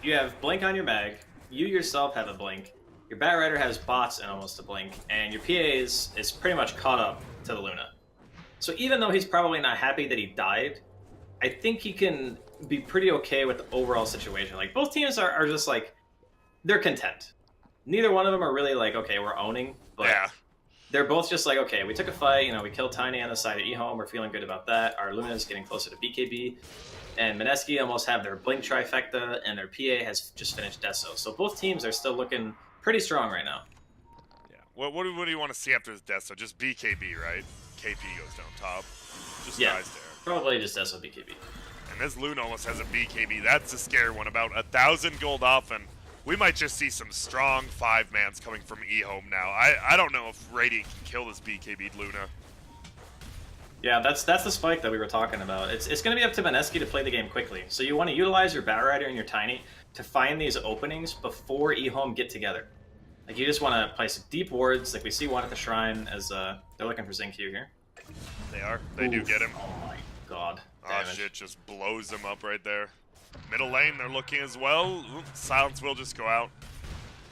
you have blink on your mag. You yourself have a blink. Your Batrider has bots and almost a blink, and your PA is pretty much caught up to the Luna. So even though he's probably not happy that he died, I think he can be pretty okay with the overall situation. Like, both teams are just like, they're content. Neither one of them are really like, okay, we're owning, but yeah. They're both just like, okay, we took a fight, you know, we killed Tiny on the side of Ehome, we're feeling good about that. Our Luna's getting closer to BKB, and Mineski almost have their blink trifecta, and their PA has just finished Deso. So both teams are still looking pretty strong right now. Yeah. What do you want to see after this Deso? Just BKB, right? KP goes down top. Just dies there. Probably just Deso BKB. And this Luna almost has a BKB. That's a scary one. About 1,000 gold off, and we might just see some strong 5-mans coming from Ehome now. I don't know if Radiant can kill this BKB Luna. Yeah, that's the spike that we were talking about. It's going to be up to Mineski to play the game quickly. So you want to utilize your Batrider and your Tiny to find these openings before Ehome get together. Like, you just want to place deep wards, like we see one at the Shrine, as they're looking for Xingqiu here. They are. They do get him. Oh my god. Oh shit, just blows him up right there. Middle lane, they're looking as well. Ooh, silence will just go out.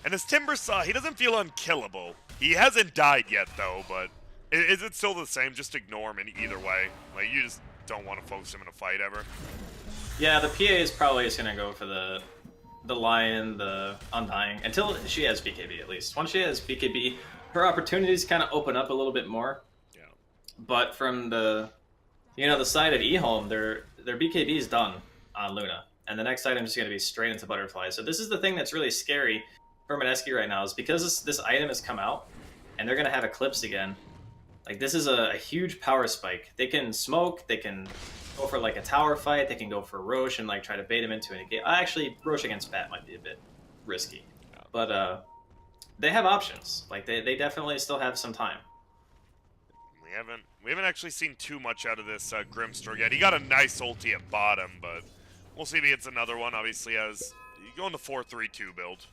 And this Timbersaw, he doesn't feel unkillable. He hasn't died yet, though, but is it still the same? Just ignore him in either way. Like, you just don't want to focus him in a fight ever. Yeah, the PA is probably just going to go for the Lion, the Undying, until she has BKB at least. Once she has BKB, her opportunities kind of open up a little bit more. Yeah. But from the side of Ehome, their BKB is done on Luna. And the next item is going to be straight into Butterfly. So this is the thing that's really scary for Mineski right now, is because this item has come out, and they're going to have Eclipse again. Like, this is a huge power spike. They can smoke, they can go for like a tower fight, they can go for Roche and like try to bait him into a game. Actually, Roche against Bat might be a bit risky. But they have options. Like, they definitely still have some time. We haven't actually seen too much out of this Grimstroke yet. He got a nice ulti at bottom, but we'll see if he hits another one. Obviously, as you go in the 4-3-2 build.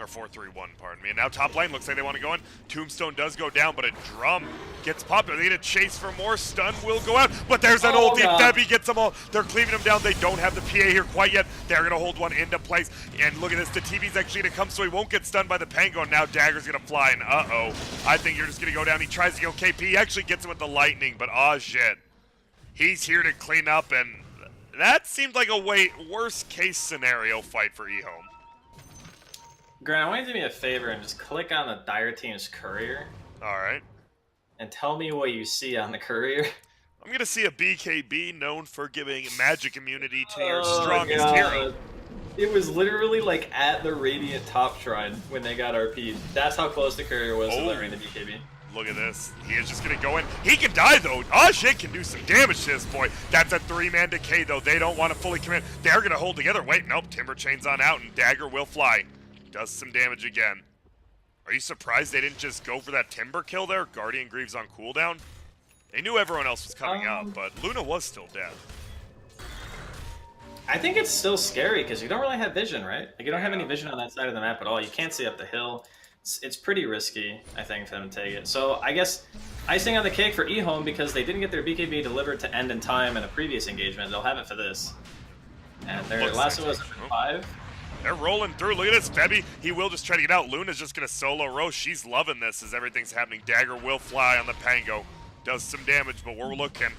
Or 4-3-1, pardon me. And now top lane looks like they want to go in. Tombstone does go down, but a drum gets popped. They need to chase for more. Stun will go out, but there's an ulti. Febby gets them all. They're cleaving them down. They don't have the PA here quite yet. They're going to hold one into place. And look at this. The TV's actually going to come, so he won't get stunned by the Pango. And now Dagger's going to fly, and uh-oh. I think you're just going to go down. He tries to go KP. He actually gets him with the lightning, but aw, shit. He's here to clean up, and that seemed like a worst case scenario fight for Ehome. Grant, I want you to do me a favor and just click on the Dire Team's courier. Alright. And tell me what you see on the courier. I'm going to see a BKB known for giving magic immunity to your strongest hero. It was literally like at the Radiant top shrine when they got RP'd. That's how close the courier was to delivering the BKB. Look at this. He is just going to go in. He can die, though. Oh, shit, can do some damage to this boy. That's a 3-man decay, though. They don't want to fully commit. They're going to hold together. Wait, nope. Timber chains on out, and Dagger will fly. Does some damage again. Are you surprised they didn't just go for that Timber kill there? Guardian Greaves on cooldown? They knew everyone else was coming up, but Luna was still dead. I think it's still scary because you don't really have vision, right? Like, you don't have any vision on that side of the map at all. You can't see up the hill. It's pretty risky, I think, for them to take it. So I guess icing on the cake for Ehome because they didn't get their BKB delivered to end in time in a previous engagement. They'll have it for this. And their last one was 5. They're rolling through. Look at this, Febby. He will just try to get out. Luna's just going to solo Roche. She's loving this as everything's happening. Dagger will fly on the Pango. Does some damage, but we're looking.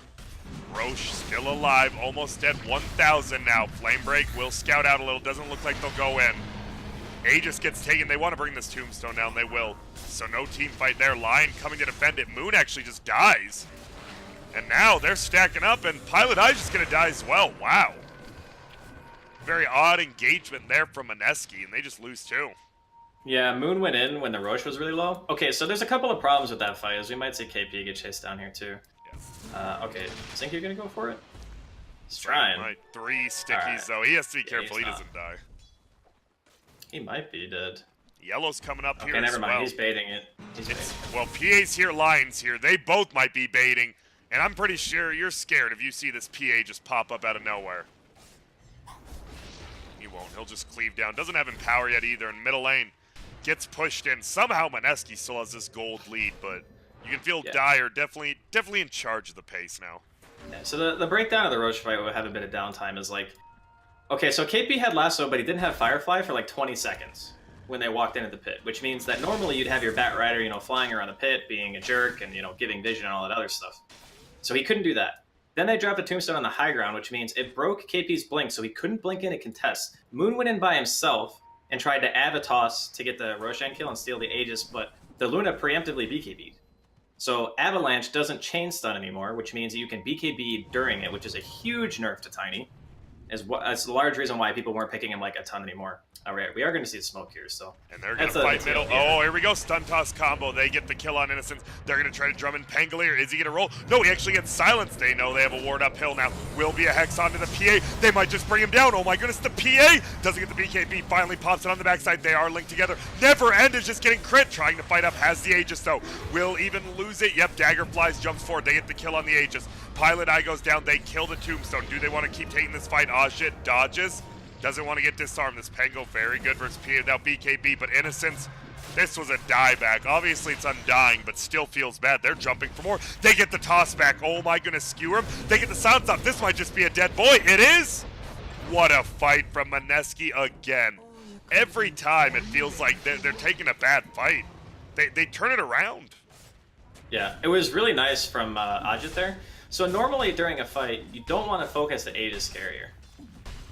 Roche still alive. Almost dead. 1,000 now. Flame Break will scout out a little. Doesn't look like they'll go in. Aegis gets taken. They want to bring this Tombstone down. They will. So no team fight there. Lion coming to defend it. Moon actually just dies. And now they're stacking up, and Pilot Eye's just going to die as well. Wow. Very odd engagement there from Mineski, and they just lose too. Yeah, Moon went in when the Roche was really low. Okay, so there's a couple of problems with that fight, as we might see KP get chased down here too. Yes. Okay, think you're gonna go for it? He's trying. Right, 3 stickies though. He has to be careful he doesn't die. He might be dead. Yellow's coming up here Okay, never mind. well. He's baiting it. Well, PA's here, Lion's here. They both might be baiting, and I'm pretty sure you're scared if you see this PA just pop up out of nowhere. He won't. He'll just cleave down. Doesn't have Empower yet either. In middle lane, gets pushed in. Somehow Mineski still has this gold lead, but you can feel Dire definitely in charge of the pace now. Yeah, so the breakdown of the Roche fight will have a bit of downtime is like, okay, so KP had Lasso, but he didn't have Firefly for like 20 seconds when they walked into the pit, which means that normally you'd have your Bat Rider, flying around the pit, being a jerk and, giving vision and all that other stuff. So he couldn't do that. Then they dropped a Tombstone on the high ground, which means it broke KP's blink, so he couldn't blink in a contest. Moon went in by himself and tried to Avatos to get the Roshan kill and steal the Aegis, but the Luna preemptively BKB'd. So Avalanche doesn't chain stun anymore, which means you can BKB during it, which is a huge nerf to Tiny. It's a large reason why people weren't picking him like a ton anymore. All right, we are going to see a smoke here, so. And they're going to fight middle. Oh, here we go. Stun toss combo. They get the kill on Innocence. They're going to try to drum in Pangolier. Is he going to roll? No, he actually gets silenced. They know they have a ward uphill now. Will be a Hex onto the PA. They might just bring him down. Oh my goodness, the PA doesn't get the BKB. Finally pops it on the backside. They are linked together. Never End is just getting crit. Trying to fight up. Has the Aegis though. Will even lose it. Yep, Dagger flies, jumps forward. They get the kill on the Aegis. Pilot Eye goes down. They kill the Tombstone. Do they want to keep taking this fight? Oh shit, dodges. Doesn't want to get disarmed. This Pango very good versus PA without BKB, but Innocence, this was a dieback. Obviously it's undying, but still feels bad. They're jumping for more. They get the toss back. Oh my goodness, skewer him. They get the silence off. This might just be a dead boy. It is! What a fight from Mineski again. Every time it feels like they're taking a bad fight. They turn it around. Yeah, it was really nice from Ajit there. So normally during a fight, you don't want to focus the Aegis carrier.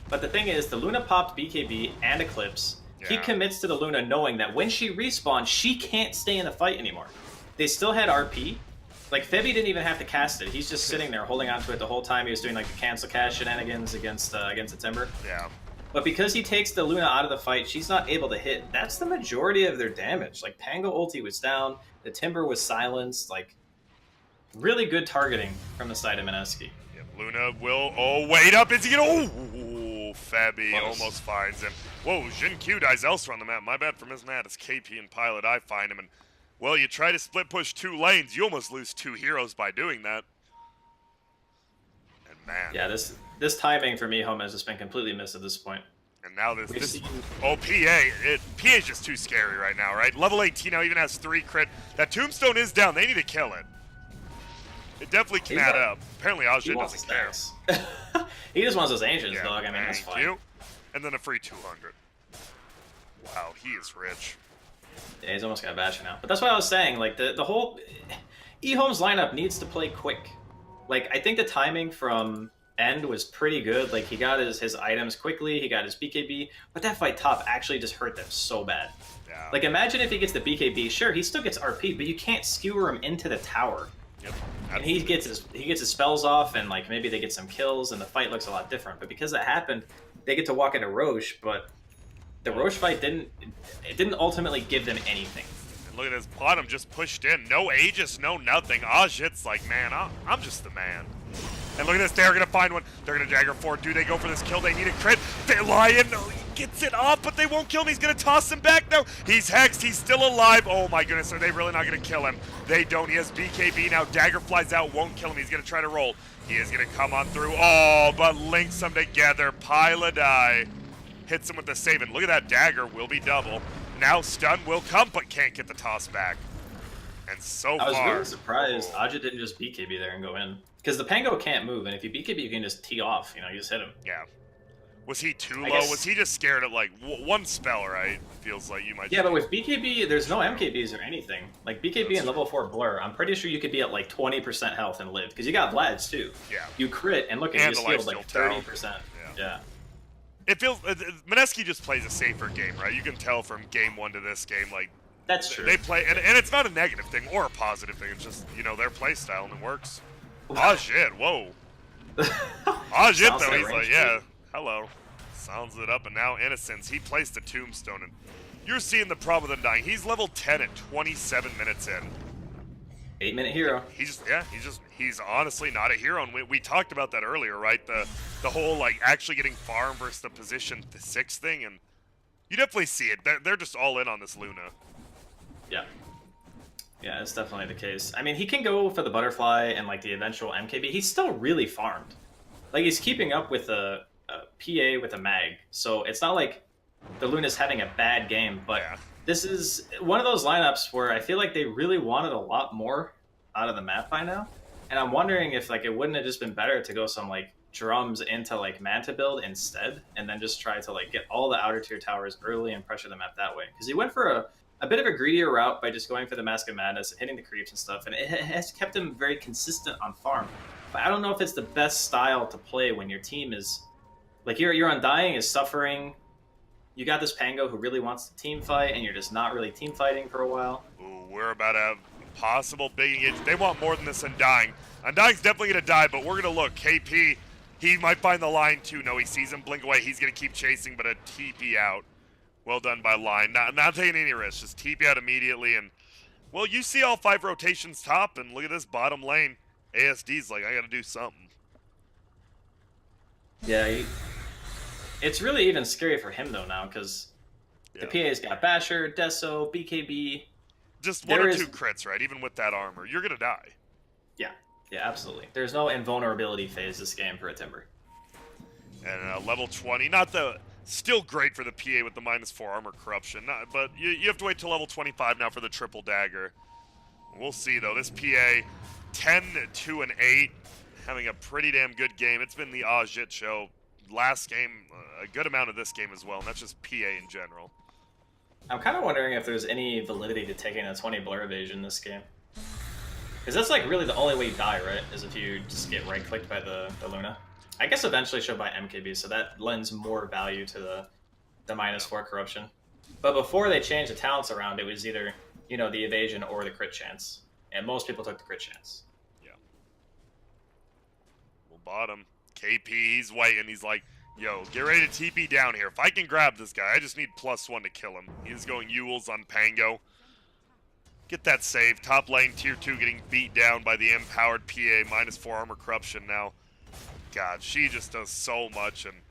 But the thing is, the Luna popped BKB and Eclipse. Yeah. He commits to the Luna knowing that when she respawns, she can't stay in the fight anymore. They still had RP. Like, Febby didn't even have to cast it. He's just sitting there holding onto it the whole time. He was doing, like, the cancel cast shenanigans against the Timber. Yeah. But because he takes the Luna out of the fight, she's not able to hit. That's the majority of their damage. Like, Pango ulti was down. The Timber was silenced. Like, really good targeting from the side of Mineski. Yep, Luna will... Oh, wait up! Is he gonna... Oh! Febby almost finds him. Whoa, Jin Q dies elsewhere on the map. My bad for missing that. It's KP and Pilot. I find him, and well, you try to split push 2 lanes, you almost lose 2 heroes by doing that. And man, yeah, this timing for Ehome has just been completely missed at this point. And now this, We've seen PA is just too scary right now, right? Level 18 now even has 3 crit. That tombstone is down. They need to kill it. It definitely can add up. Apparently Ajit doesn't care. He just wants those ancients, Yeah, dog. I mean, that's fine. You. And then a free 200. Wow, he is rich. Yeah, he's almost got a basher now. But that's what I was saying. Like, the whole... Ehome's lineup needs to play quick. Like, I think the timing from end was pretty good. Like, he got his items quickly, he got his BKB, but that fight top actually just hurt them so bad. Yeah. Like, imagine if he gets the BKB. Sure, he still gets RP, but you can't skewer him into the tower. Yep. And he gets his spells off, and like maybe they get some kills, and the fight looks a lot different. But because that happened, they get to walk into Roche, but the Roche fight didn't ultimately give them anything. And look at this bottom just pushed in. No Aegis, no nothing. Ajit's like, man, I'm just the man. And look at this, they're gonna find one. They're gonna dagger forward. Do they go for this kill? They need a crit. Lion gets it off, but they won't kill him. He's gonna toss him back. No, he's hexed. He's still alive. Oh my goodness, are they really not gonna kill him? They don't. He has BKB now. Dagger flies out, won't kill him. He's gonna try to roll. He is gonna come on through. Oh, but links them together. Pile of die. Hits him with the save. And look at that dagger. Will be double. Now stun will come, but can't get the toss back. And so far, I was really surprised Ajit didn't just BKB there and go in. Because the Pango can't move, and if you BKB, you can just tee off. You know, you just hit him. Yeah. Was he too low? Guess... Was he just scared of like one spell, right? Feels like you might. Yeah, but with BKB, there's no MKBs or anything. Like BKB and level 4 Blur, I'm pretty sure you could be at like 20% health and live. Because you got Vlad's too. Yeah. You crit, and look, at you just healed like 30%. Yeah. It feels Mineski just plays a safer game, right? You can tell from game 1 to this game, like that's true. They play, and it's not a negative thing or a positive thing. It's just their play style and it works. Ajit, whoa. Ajit though, he's like, yeah, hello. Sounds it up, and now Innocence. He placed the tombstone, and you're seeing the problem with him dying. He's level 10 at 27 minutes in. 8-minute hero. He's honestly not a hero, and we talked about that earlier, right? The whole like actually getting farm versus the position 6 thing, and you definitely see it. They're just all in on this Luna. Yeah. Yeah, it's definitely the case. I mean, he can go for the butterfly and like the eventual MKB. He's still really farmed. Like he's keeping up with a PA with a mag, so it's not like the Luna's having a bad game. But this is one of those lineups where I feel like they really wanted a lot more out of the map by now, and I'm wondering if like it wouldn't have just been better to go some like drums into like Manta build instead, and then just try to like get all the outer tier towers early and pressure the map that way. Because he went for a bit of a greedier route by just going for the Mask of Madness and hitting the creeps and stuff, and it has kept him very consistent on farm. But I don't know if it's the best style to play when your team is like your Undying is suffering. You got this Pango who really wants to team fight, and you're just not really team fighting for a while. Ooh, we're about to have possible big engagement. They want more than this Undying. Undying's definitely gonna die, but we're gonna look. KP, he might find the line too. No, he sees him blink away. He's gonna keep chasing, but a TP out. Well done by Line. Not taking any risks. Just TP out immediately. And, well, you see all 5 rotations top, and look at this bottom lane. ASD's like, I got to do something. Yeah, it's really even scary for him, though, now, because the PA's got Basher, Deso, BKB. Just 1 or 2 crits, right? Even with that armor. You're going to die. Yeah. Yeah, absolutely. There's no invulnerability phase this game for a Timber. And level 20. Not the... Still great for the PA with the -4 armor corruption, but you have to wait till level 25 now for the triple dagger. We'll see though. This PA, 10, 2, and 8, having a pretty damn good game. It's been the Ajit show. Last game, a good amount of this game as well, and that's just PA in general. I'm kind of wondering if there's any validity to taking a 20 blur evasion this game. Because that's like really the only way you die, right? Is if you just get right-clicked by the Luna. I guess eventually she'll buy MKB, so that lends more value to the -4 corruption. But before they changed the talents around, it was either, the evasion or the crit chance. And most people took the crit chance. Yeah. Well, bottom. KP, he's waiting. He's like, yo, get ready to TP down here. If I can grab this guy, I just need +1 to kill him. He's going Yules on Pango. Get that save. Top lane, tier 2, getting beat down by the empowered PA, -4 armor corruption now. God, she just does so much, and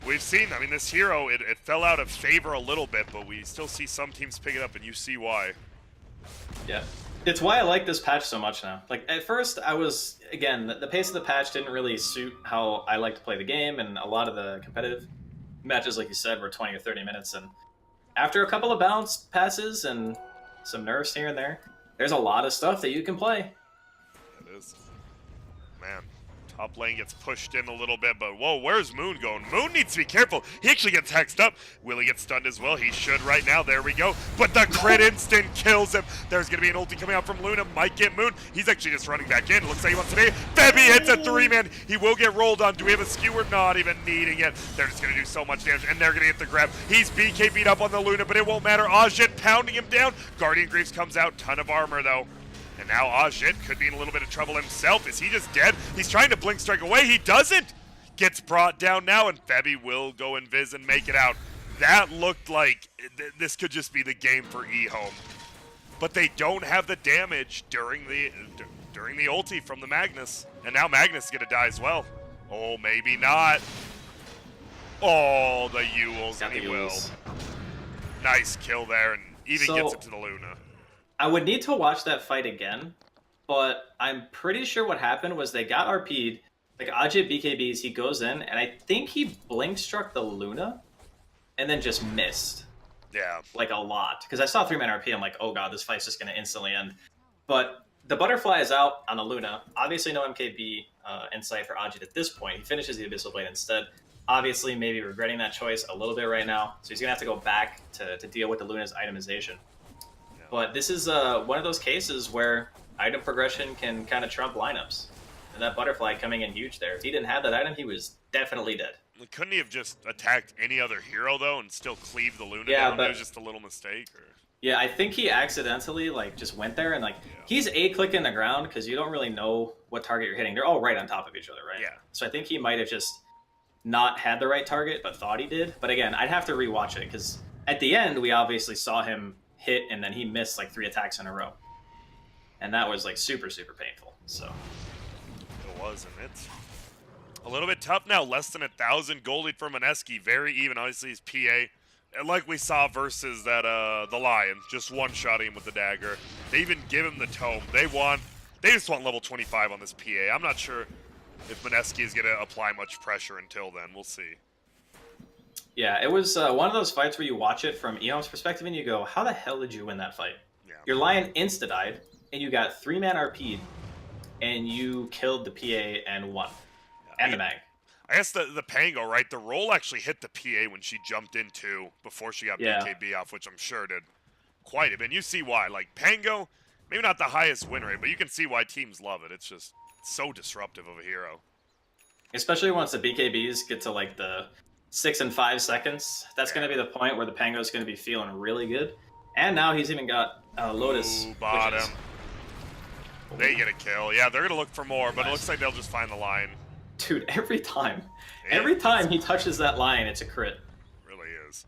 we've seen, I mean, this hero, it fell out of favor a little bit, but we still see some teams pick it up, and you see why. Yeah. It's why I like this patch so much now. Like, at first, I was, again, the pace of the patch didn't really suit how I like to play the game and a lot of the competitive. Matches, like you said, were 20 or 30 minutes, and after a couple of bounce passes and some nerfs here and there, there's a lot of stuff that you can play. It is. Man, top lane gets pushed in a little bit, but whoa, where's Moon going? Moon needs to be careful. He actually gets hexed up. Will he get stunned as well? He should right now. There we go. But the crit instant kills him. There's going to be an ulti coming out from Luna. Might get Moon. He's actually just running back in. Looks like he wants to be. Febby hits a 3-man. He will get rolled on. Do we have a skewer? Not even needing it. They're just going to do so much damage, and they're going to get the grab. He's BK beat up on the Luna, but it won't matter. Ajit pounding him down. Guardian Greaves comes out. Ton of armor, though. And now Ajit could be in a little bit of trouble himself. Is he just dead? He's trying to blink strike away. He doesn't. Gets brought down now, and Febby will go invis and make it out. That looked like this could just be the game for Ehome. But they don't have the damage during the ulti from the Magnus. And now Magnus is going to die as well. Oh, maybe not. Oh, the Yules, and he will. Nice kill there, and even gets it to the Luna. I would need to watch that fight again, but I'm pretty sure what happened was they got RP'd, like Ajit BKBs, he goes in, and I think he blink struck the Luna, and then just missed. Yeah. Like a lot. Because I saw 3-man RP, I'm like, oh god, this fight's just going to instantly end. But the butterfly is out on the Luna. Obviously no MKB in sight for Ajit at this point. He finishes the Abyssal Blade instead. Obviously maybe regretting that choice a little bit right now, so he's going to have to go back to deal with the Luna's itemization. But this is one of those cases where item progression can kind of trump lineups. And that butterfly coming in huge there. If he didn't have that item, he was definitely dead. Couldn't he have just attacked any other hero, though, and still cleave the Luna yeah, down? But, it was just a little mistake? Or... Yeah, I think he accidentally just went there, and he's A-clicking the ground because you don't really know what target you're hitting. They're all right on top of each other, right? Yeah. So I think he might have just not had the right target, but thought he did. But again, I'd have to rewatch it because at the end, we obviously saw him hit, and then he missed 3 attacks in a row, and that was super painful. So it was, and it's a little bit tough now. Less than 1,000 gold for Mineski, very even. Obviously he's PA, and like we saw versus that the Lion, just one-shotting him with the dagger. They even give him the tome. They just want level 25 on this PA. I'm not sure if Mineski is going to apply much pressure until then. We'll see. Yeah, it was one of those fights where you watch it from Ehome's perspective and you go, how the hell did you win that fight? Yeah. Your Lion insta-died, and you got 3-man RP'd, and you killed the PA and won. Yeah, and the Mag. I guess the Pango, right? The roll actually hit the PA when she jumped in too, before she got BKB off, which I'm sure did quite a bit. And you see why. Pango, maybe not the highest win rate, but you can see why teams love it. It's just so disruptive of a hero. Especially once the BKBs get to the 6 and 5 seconds. That's going to be the point where the Pango's going to be feeling really good. And now he's even got Lotus. Ooh, bottom. They get a kill. Yeah, they're going to look for more, but it looks like they'll just find the Lion. Dude, every time he touches that Lion, it's a crit. Really is.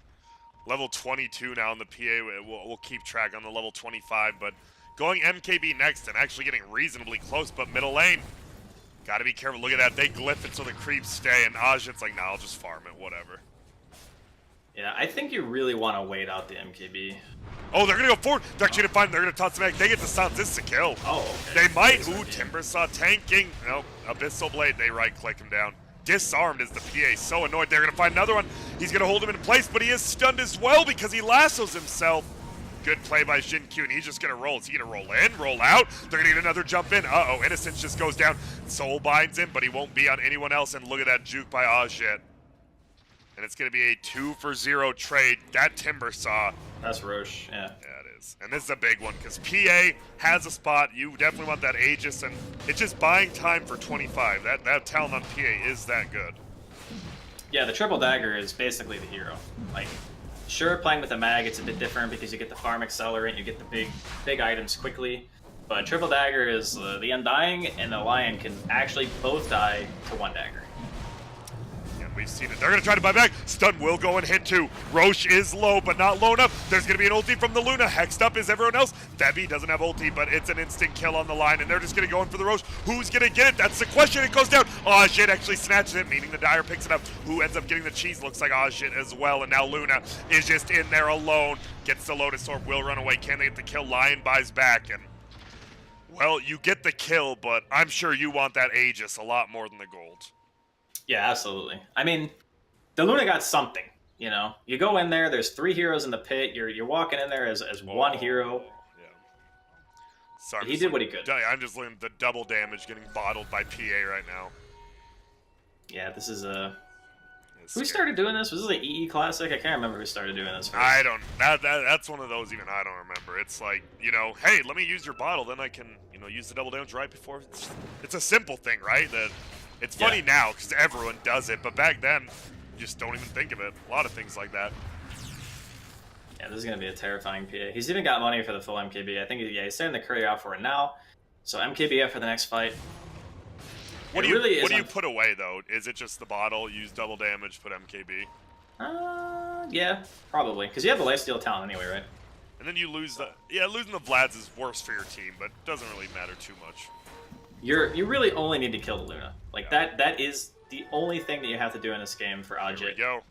Level 22 now in the PA. We'll keep track on the level 25, but going MKB next and actually getting reasonably close, but middle lane. Gotta be careful. Look at that. They glyph it so the creeps stay, and Ajit's like, nah, I'll just farm it, whatever. Yeah, I think you really want to wait out the MKB. Oh, they're gonna go forward. They're actually gonna find him. They're gonna toss the Mag. They get the silence. This is a kill. Oh, okay. They might. Ooh, Timbersaw tanking. Nope. Abyssal Blade. They right-click him down. Disarmed is the PA. So annoyed. They're gonna find another one. He's gonna hold him in place, but he is stunned as well because he lassos himself. Good play by Xin-Q, and he's just gonna roll. Is he gonna roll in, roll out? They're gonna get another jump in. Uh-oh, Innocence just goes down. Soul binds him, but he won't be on anyone else, and look at that juke by Ajit. And it's gonna be a 2-for-0 trade. That Timbersaw. That's Roche, yeah. Yeah, it is. And this is a big one, because PA has a spot. You definitely want that Aegis, and it's just buying time for 25. That talent on PA is that good. Yeah, the triple dagger is basically the hero. Sure, playing with a mag, it's a bit different because you get the farm accelerant, you get the big items quickly. But triple dagger is the Undying and the Lion can actually both die to 1 dagger. And we've seen it. They're going to try to buy back. Stun will go and hit too. Roche is low, but not low enough. There's going to be an ulti from the Luna. Hexed up is everyone else. Febby doesn't have ulti, but it's an instant kill on the line, and they're just going to go in for the Roche. Who's going to get it? That's the question. It goes down. Ajit actually snatches it, meaning the Dire picks it up. Who ends up getting the cheese? Looks like Ajit as well, and now Luna is just in there alone. Gets the Lotus Orb, will run away. Can they get the kill? Lion buys back, and well, you get the kill, but I'm sure you want that Aegis a lot more than the gold. Yeah, absolutely. I mean, the Luna got something. You know, you go in there. There's 3 heroes in the pit. You're walking in there as one hero. Yeah. Sorry, He did what he could. I'm just looking at the double damage getting bottled by PA right now. Yeah, this is a. Who started doing this? Was this an EE Classic? I can't remember who started doing this first. I don't. That's one of those even I don't remember. It's like, you know, hey, let me use your bottle, then I can, you know, use the double damage right before. It's a simple thing, right? That it's funny now because everyone does it, but back then, you just don't even think of it. A lot of things like that. Yeah, this is gonna be a terrifying PA. He's even got money for the full MKB. I think he's setting the courier out for it now. So MKB up for the next fight. What do you put away though? Is it just the bottle? Use double damage, put MKB. Yeah, probably, because you have the lifesteal talent anyway, right? And then you lose the losing the Vlads is worse for your team, but it doesn't really matter too much. You really only need to kill the Luna. Like that is the only thing that you have to do in this game for Ajit. Here we go.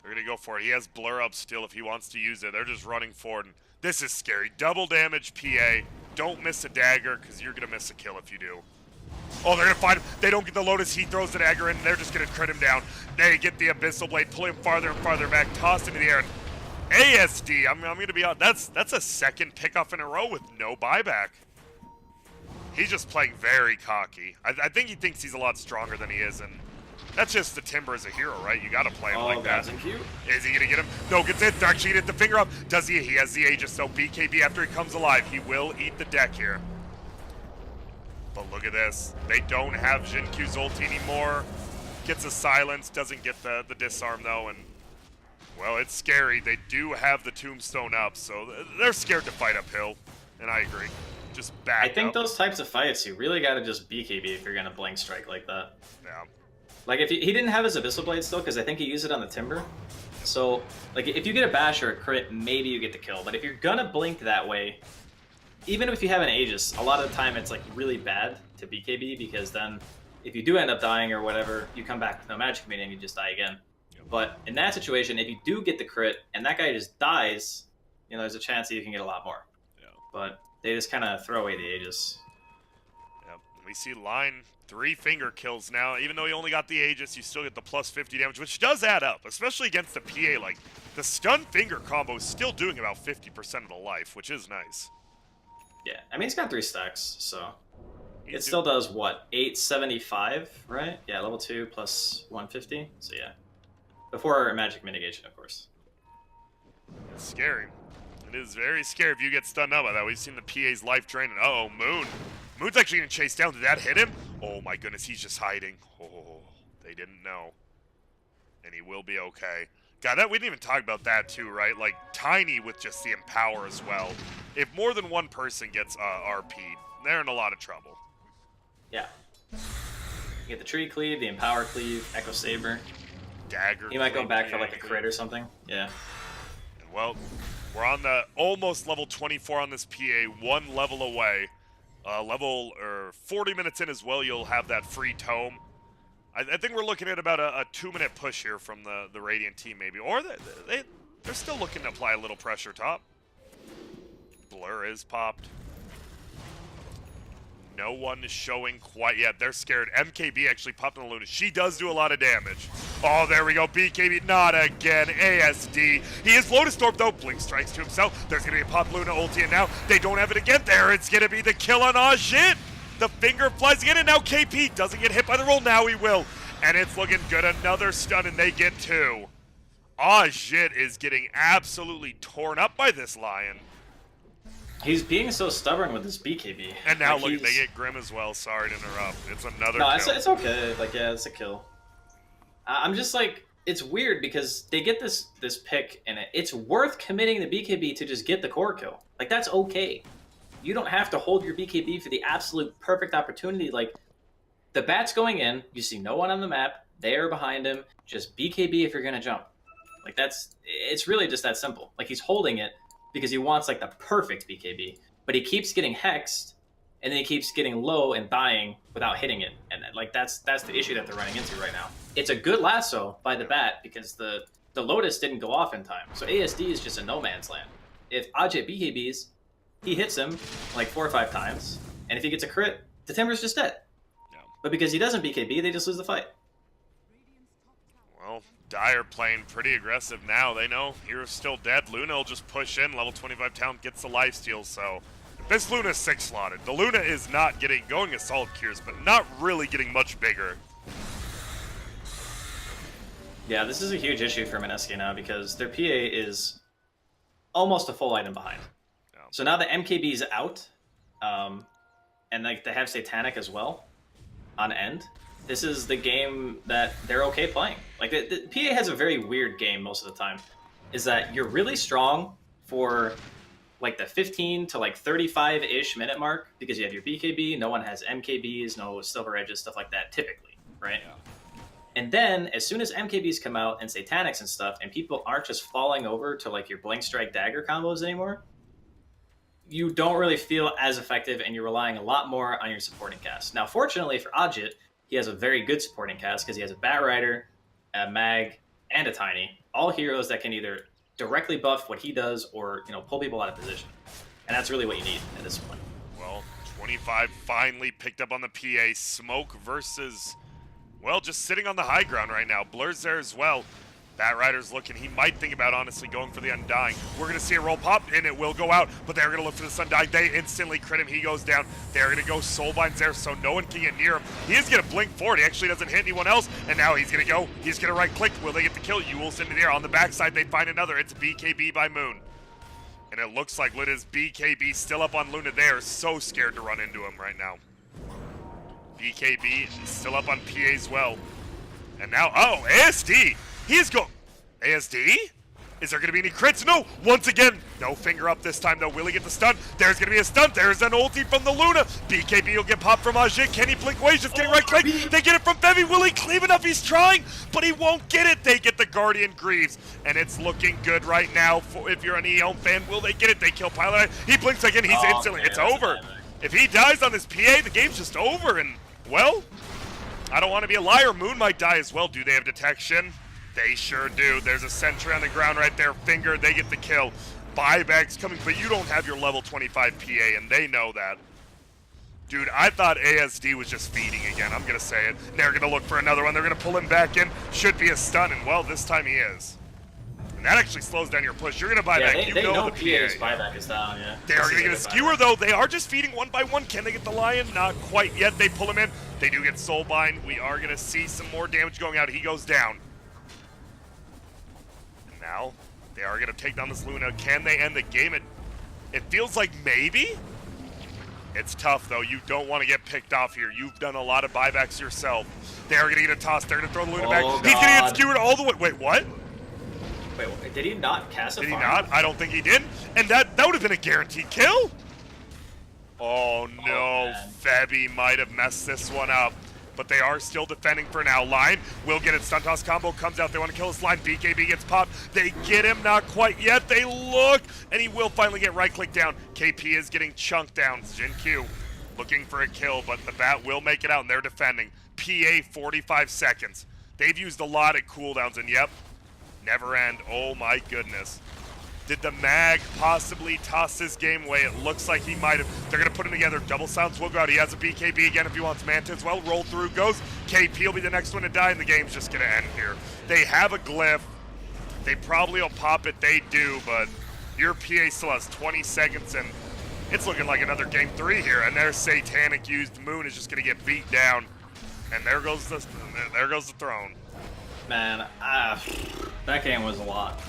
They're gonna go for it. He has blur up still if he wants to use it. They're just running forward, and this is scary. Double damage PA. Don't miss a dagger because you're gonna miss a kill if you do. Oh, they're gonna find him. They don't get the Lotus. He throws the dagger in, and they're just gonna crit him down. They get the Abyssal Blade, pull him farther and farther back, tossed into the air. And ASD, I'm gonna be honest, that's a second pickoff in a row with no buyback. He's just playing very cocky. I think he thinks he's a lot stronger than he is, and that's just the Timber as a hero, right? You gotta play him like that. Is he gonna get him? No, gets it. They're actually gonna hit the finger up. Does he? He has the Aegis, so BKB after he comes alive, he will eat the deck here. But look at this. They don't have Jinkyu's ulti anymore. Gets a silence, doesn't get the disarm though, and well, it's scary. They do have the tombstone up, so they're scared to fight uphill, and I agree. Just back I think up. those types of fights, you really gotta just BKB if you're gonna blink strike like that. Yeah. Like if he didn't have his Abyssal Blade still, because I think he used it on the Timber. So like if you get a bash or a crit, maybe you get the kill. But if you're gonna blink that way, even if you have an Aegis, a lot of the time it's like really bad to BKB, because then if you do end up dying or whatever, you come back with no magic meter and you just die again. But in that situation, if you do get the crit and that guy just dies, you know, there's a chance that you can get a lot more. Yeah. But they just kind of throw away the Aegis. Yep. We see Line 3 finger kills now. Even though he only got the Aegis, you still get the plus 50 damage, which does add up, especially against the PA. Like, the stun finger combo is still doing about 50% of the life, which is nice. Yeah, I mean, he's got 3 stacks, so it still does, what, 875, right? Yeah, level 2 plus 150, so yeah. Before magic mitigation, of course. It's scary. It is very scary if you get stunned up by that. We've seen the PA's life drain, and uh-oh, Moon. Moon's actually going to chase down. Did that hit him? Oh my goodness, he's just hiding. Oh, they didn't know. And he will be okay. God, we didn't even talk about that too, right? Like, Tiny with just the Empower as well. If more than one person gets RP'd, they're in a lot of trouble. Yeah. You get the Tree Cleave, the Empower Cleave, Echo Saber. Dagger. He might go back for like a crit or something. Yeah. And well, we're on the almost level 24 on this PA, 1 level away. 40 minutes in as well, you'll have that free tome. I think we're looking at about a 2-minute push here from the Radiant team, maybe. Or they're still looking to apply a little pressure top. Blur is popped. No one is showing quite yet. They're scared. MKB actually popped on the Luna. She does do a lot of damage. Oh, there we go. BKB, not again. ASD. He is Lotus Storm, though. Blink strikes to himself. There's going to be a pop Luna ulti, and now they don't have it again. There, it's going to be the kill on Ajit. The finger flies again, and now KP doesn't get hit by the roll. Now he will. And it's looking good. Another stun, and they get 2. Ajit is getting absolutely torn up by this Lion. He's being so stubborn with his BKB. And now like look, they get Grim as well. Sorry to interrupt. It's another kill. No, it's okay. Like, yeah, it's a kill. I'm just like, it's weird because they get this pick, and it's worth committing the BKB to just get the core kill. Like, that's okay. You don't have to hold your BKB for the absolute perfect opportunity. Like, the bat's going in. You see no one on the map. They are behind him. Just BKB if you're going to jump. Like, it's really just that simple. Like, he's holding it because he wants like the perfect BKB, but he keeps getting hexed, and then he keeps getting low and dying without hitting it, and like that's the issue that they're running into right now. It's a good lasso by the bat because the Lotus didn't go off in time, so ASD is just a no man's land. If Ajit BKBs, he hits him like 4 or 5 times, and if he gets a crit, the Timber's just dead. Yeah. But because he doesn't BKB, they just lose the fight. Well, Dire playing pretty aggressive now. They know Hero's still dead. Luna will just push in. Level 25 talent gets the lifesteal, so this Luna's 6 slotted. The Luna is not going as solid cures, but not really getting much bigger. Yeah, this is a huge issue for Mineski now because their PA is almost a full item behind. Yeah. So now the MKB is out, and like they have Satanic as well on end. This is the game that they're okay playing. Like the PA has a very weird game most of the time. Is that you're really strong for like the 15 to like 35-ish minute mark because you have your BKB. No one has MKBs, no silver edges, stuff like that typically, right? Yeah. And then as soon as MKBs come out and Satanics and stuff, and people aren't just falling over to like your Blink Strike Dagger combos anymore, you don't really feel as effective and you're relying a lot more on your supporting cast. Now, fortunately for Ajit, he has a very good supporting cast because he has a Bat Rider, a Mag, and a Tiny. All heroes that can either directly buff what he does or, pull people out of position. And that's really what you need at this point. Well, 25 finally picked up on the PA. Smoke versus, well, just sitting on the high ground right now. Blur's there as well. Bat Rider's looking. He might think about, honestly, going for the Undying. We're going to see a roll pop, and it will go out. But they're going to look for the Undying. They instantly crit him. He goes down. They're going to go Soulbinds there, so no one can get near him. He is going to blink forward. He actually doesn't hit anyone else. And now he's going to go. He's going to right-click. Will they get the kill? Yule's into the air. On the backside, they find another. It's BKB by Moon. And it looks like Luna's BKB still up on Luna. They are so scared to run into him right now. BKB still up on PA as well. And now, oh, ASD. He's going. ASD? Is there going to be any crits? No. Once again, no finger up this time, though. Will he get the stun? There's going to be a stun. There's an ulti from the Luna. BKB will get popped from Ajit. Can he blink away? Just getting right click. They get it from Bevy. Will he cleave enough? He's trying, but he won't get it. They get the Guardian Greaves, and it's looking good right now. If you're an Ehome fan, will they get it? They kill Pilot. He blinks again. He's instantly. It's over. If he dies on this PA, the game's just over. And, well, I don't want to be a liar. Moon might die as well. Do they have detection? They sure do. There's a sentry on the ground right there. Finger, they get the kill. Buyback's coming, but you don't have your level 25 PA, and they know that. Dude, I thought ASD was just feeding again. I'm going to say it. They're going to look for another one. They're going to pull him back in. Should be a stun, and, well, this time he is. And that actually slows down your push. You're going to buy back. They know the PA's buyback is down, yeah. They are going to get a skewer, though. They are just feeding one by one. Can they get the Lion? Not quite yet. They pull him in. They do get Soulbind. We are going to see some more damage going out. He goes down. Now, they are going to take down this Luna. Can they end the game? It feels like maybe. It's tough, though. You don't want to get picked off here. You've done a lot of buybacks yourself. They are going to get a toss. They're going to throw the Luna back. God. He's going to get skewered all the way. Wait, what? Wait, did he not cast a Did he farm? not? I don't think he did. And that would have been a guaranteed kill. Oh, no. Febby might have messed this one up. But they are still defending for now. Line will get it. Stun toss combo comes out. They want to kill this line. BKB gets popped. They get him. Not quite yet. They look. And he will finally get right click down. KP is getting chunked down. Jin Q looking for a kill, but the bat will make it out, and they're defending. PA 45 seconds. They've used a lot of cooldowns, and yep, never end. Oh my goodness. Did the Mag possibly toss this game away? It looks like he might have. They're going to put him together. Double silence will go out. He has a BKB again if he wants Manta as well. Roll through goes. KP will be the next one to die, and the game's just going to end here. They have a glyph. They probably will pop it. They do, but your PA still has 20 seconds, and it's looking like another game 3 here. And their Satanic used Moon is just going to get beat down. And there goes the throne. Man, that game was a lot.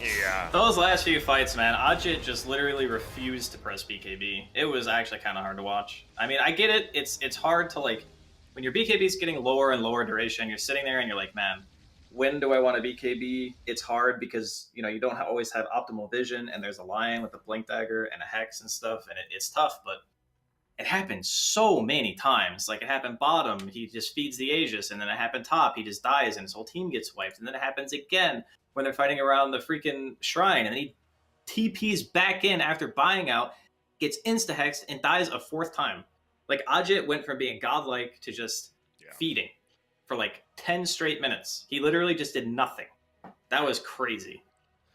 Yeah. Those last few fights, man, Ajit just literally refused to press BKB. It was actually kind of hard to watch. I mean, I get it. It's hard to, like, when your BKB is getting lower and lower duration, you're sitting there and you're like, man, when do I want a BKB? It's hard because, you don't always have optimal vision, and there's a Lion with a Blink Dagger and a Hex and stuff, and it's tough, but it happened so many times. Like, it happened bottom, he just feeds the Aegis, and then it happened top, he just dies, and his whole team gets wiped, and then it happens again when they're fighting around the freaking shrine, and then he TPs back in after buying out, gets insta-hexed, and dies a 4th time. Like, Ajit went from being godlike to just feeding for like 10 straight minutes. He literally just did nothing. That was crazy.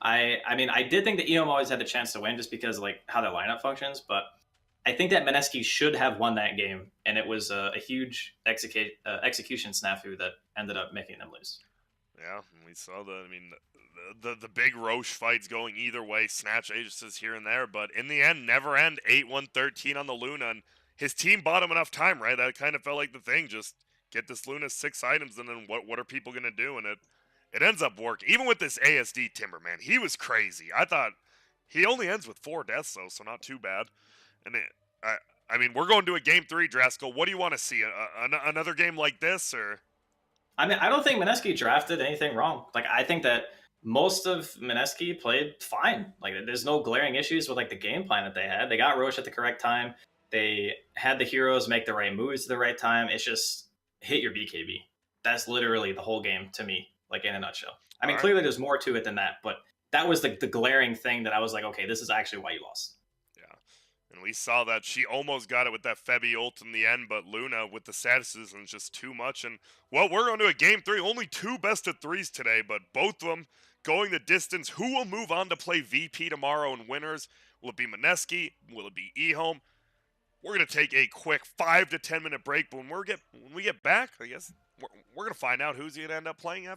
I mean, I did think that Ehome always had the chance to win just because, like, how their lineup functions, but I think that Mineski should have won that game, and it was a huge execution snafu that ended up making them lose. Yeah, we saw I mean, the big Roche fights going either way, snatch agencies here and there, but in the end, never end 8-1-13 on the Luna, and his team bought him enough time, right? That kind of felt like the thing. Just get this Luna 6 items, and then what are people gonna do? And it ends up working. Even with this ASD Timber, man, he was crazy. I thought he only ends with 4 deaths though, so not too bad. And I I mean, we're going to a game 3, Draskell. What do you want to see? Another game like this, or? I mean, I don't think Mineski drafted anything wrong. Like, I think that most of Mineski played fine. Like, there's no glaring issues with like the game plan that they had. They got Roche at the correct time. They had the heroes make the right moves at the right time. It's just hit your BKB. That's literally the whole game to me, like in a nutshell. I All mean, right. clearly there's more to it than that, but that was the glaring thing that I was like, okay, this is actually why you lost. Yeah. And we saw that she almost got it with that Febby ult in the end, but Luna with the statuses and just too much. And, well, we're going to a game 3. Only 2 best-of-3s today, but both of them going the distance. Who will move on to play VP tomorrow and winners? Will it be Mineski? Will it be Ehome? We're going to take a quick 5 to 10 minute break, but when we get back, I guess we're going to find out who's going to end up playing after.